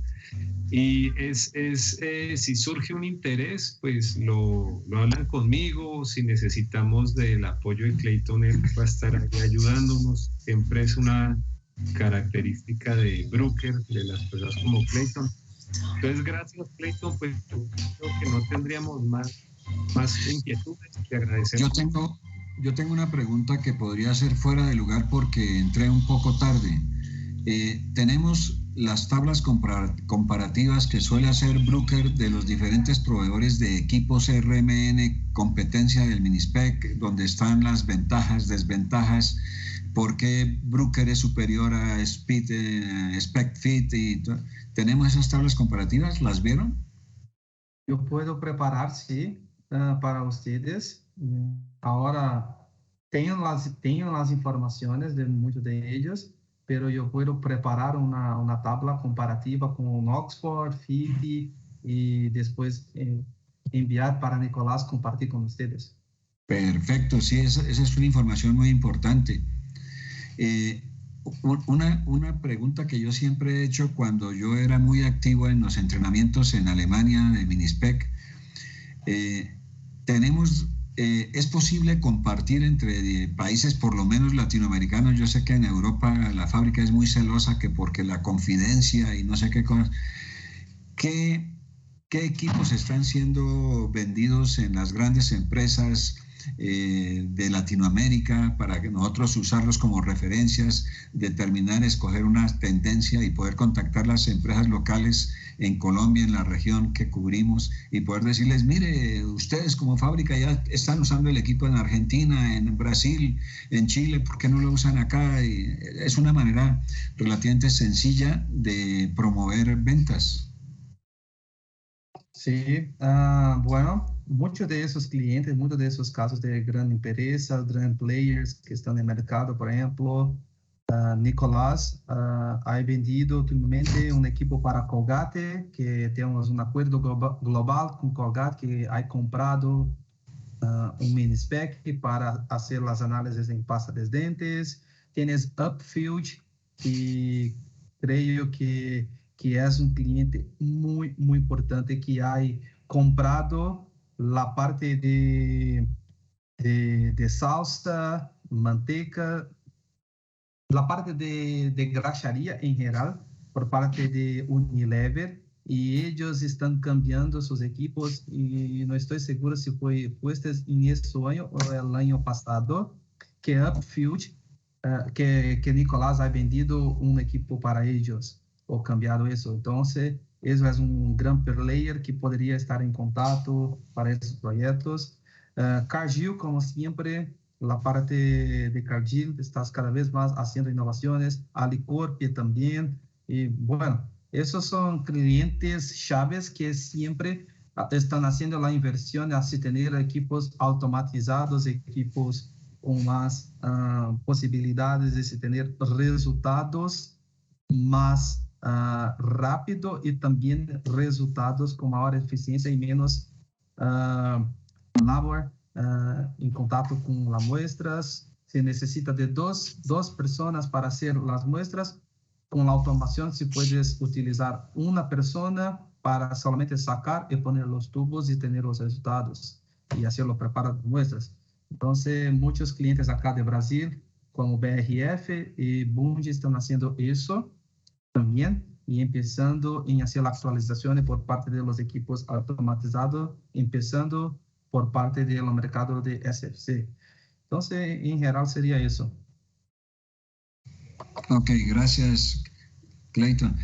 Y si surge un interés, pues lo hablan conmigo. Si necesitamos del apoyo de Clayton, él va a estar ahí ayudándonos. Siempre es una característica de Brooker, de las personas como Clayton. Entonces, gracias, Clayton, pues yo creo que no tendríamos más inquietudes. Te agradecemos. Yo tengo una pregunta que podría ser fuera de lugar porque entré un poco tarde. Tenemos las tablas comparativas que suele hacer Brooker de los diferentes proveedores de equipos RMN, competencia del minispec, donde están las ventajas, desventajas, por qué Brooker es superior a SpecFit. ¿Tenemos esas tablas comparativas? ¿Las vieron? Yo puedo preparar, sí, para ustedes. Ahora tenho las informaciones de muchos de ellos, pero yo puedo preparar una tabla comparativa con Oxford, FIT y después enviar para Nicolás compartir con ustedes. Perfecto, sí, esa es una información muy importante. Una pregunta que yo siempre he hecho cuando yo era muy activo en los entrenamientos en Alemania de minispec, ¿es posible compartir entre países, por lo menos latinoamericanos? Yo sé que en Europa la fábrica es muy celosa que porque la confidencia y no sé qué cosas. ¿Qué equipos están siendo vendidos en las grandes empresas de Latinoamérica para que nosotros usarlos como referencias, determinar, escoger una tendencia y poder contactar las empresas locales en Colombia, en la región que cubrimos, y poder decirles, mire, ustedes como fábrica ya están usando el equipo en Argentina, en Brasil, en Chile, ¿por qué no lo usan acá? Y es una manera relativamente sencilla de promover ventas. Sí, bueno, muchos de esos clientes, muchos de esos casos de grandes empresas, grandes players que están en el mercado, por ejemplo, Nicolás ha vendido últimamente un equipo para Colgate, que tenemos un acuerdo global con Colgate, que ha comprado un minispec para hacer las análisis en pasta de dientes. Tienes Upfield, y creo que es un cliente muy, muy importante que ha comprado la parte de salsa, manteca, la parte de graxaria en general por parte de Unilever, y ellos están cambiando sus equipos y no estoy seguro si fue en este año o el año pasado que Upfield, que Nicolás ha vendido un equipo para ellos o cambiado eso. Entonces, eso es un gran player que podría estar en contacto para esos proyectos. Cargill, como siempre, la parte de Cargill está cada vez más haciendo innovaciones, Alicorp también, y bueno, esos son clientes chaves que siempre están haciendo la inversión hacia tener equipos automatizados, equipos con más posibilidades de tener resultados más rápido y también resultados con mayor eficiencia y menos labor en contacto con las muestras. Se necesita de dos personas para hacer las muestras. Con la automación, si puedes utilizar una persona para solamente sacar y poner los tubos y tener los resultados y hacerlo preparar las muestras. Entonces, muchos clientes acá de Brasil, como BRF y Bunge, están haciendo eso también y empezando en hacer las actualizaciones por parte de los equipos automatizados, empezando por parte del mercado de SFC. Entonces, en general sería eso. Ok, gracias, Clayton.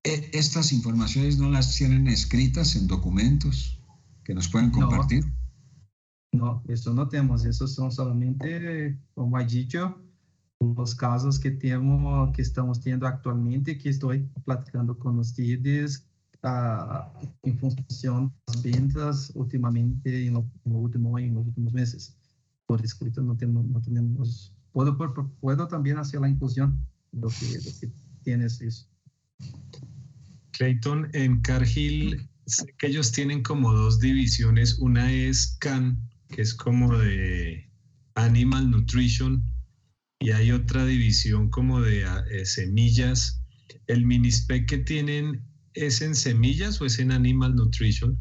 ¿Estas informaciones no las tienen escritas en documentos que nos puedan compartir? No, eso no tenemos. Esos son solamente, como he dicho, los casos que estamos teniendo actualmente, que estoy platicando con ustedes en función de las ventas últimamente en los últimos meses. Por escrito no tenemos. Puedo también hacer la inclusión de lo que tienes eso. Clayton, en Cargill sé que ellos tienen como dos divisiones. Una es CAN, que es como de Animal Nutrition, y hay otra división como de semillas. ¿El minispec que tienen es en semillas o es en Animal Nutrition?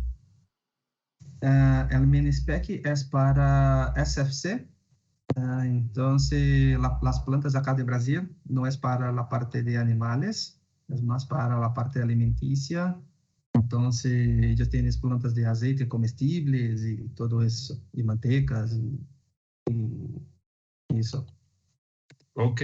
El minispec es para SFC. Entonces, las plantas acá de Brasil no es para la parte de animales, es más para la parte alimenticia. Entonces, ellos tienen plantas de aceite comestibles y todo eso, y mantecas y eso. Ok.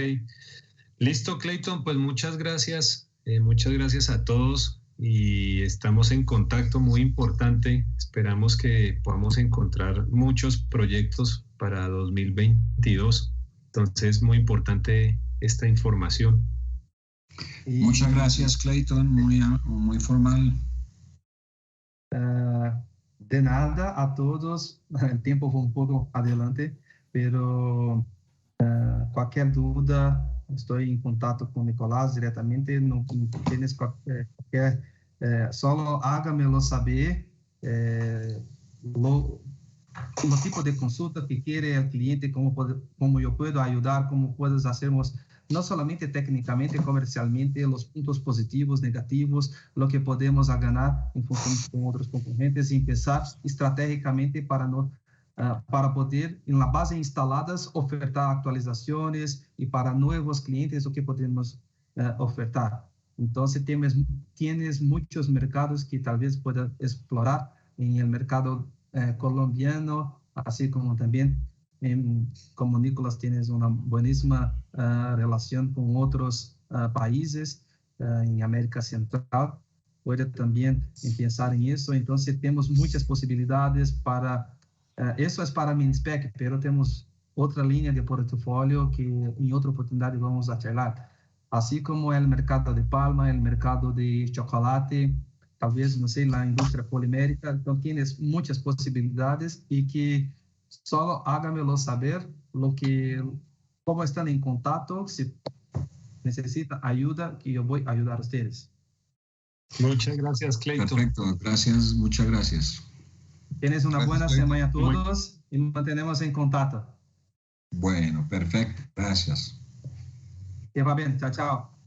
Listo, Clayton, pues muchas gracias. Muchas gracias a todos y estamos en contacto, muy importante. Esperamos que podamos encontrar muchos proyectos para 2022. Entonces, muy importante esta información. Muchas gracias, Clayton, muy formal. De nada a todos. El tiempo fue un poco adelante, pero cualquier duda, estoy en contacto con Nicolás directamente. No tienes cualquier, solo hágamelo saber lo tipo de consulta que quiere el cliente, cómo yo puedo ayudar, cómo puedes hacernos, no solamente técnicamente, comercialmente, los puntos positivos, negativos, lo que podemos ganar en función con otros componentes y empezar estratégicamente para poder, en la base instaladas, ofertar actualizaciones y para nuevos clientes lo que podemos ofertar. Entonces, tienes muchos mercados que tal vez puedas explorar en el mercado colombiano, así como también como Nicolás tienes una buenísima relación con otros países en América Central, puede también pensar en eso. Entonces tenemos muchas posibilidades para, eso es para Minispec, pero tenemos otra línea de portafolio que en otra oportunidad vamos a charlar, así como el mercado de palma, el mercado de chocolate, tal vez, no sé, la industria polimérica. Entonces tienes muchas posibilidades y que solo hágamelo saber cómo están en contacto, si necesita ayuda, que yo voy a ayudar a ustedes. Muchas gracias, Clayton. Perfecto, gracias, muchas gracias. Tienes una buena semana a todos y nos mantenemos en contacto. Bueno, perfecto, gracias. Que va bien, chao, chao.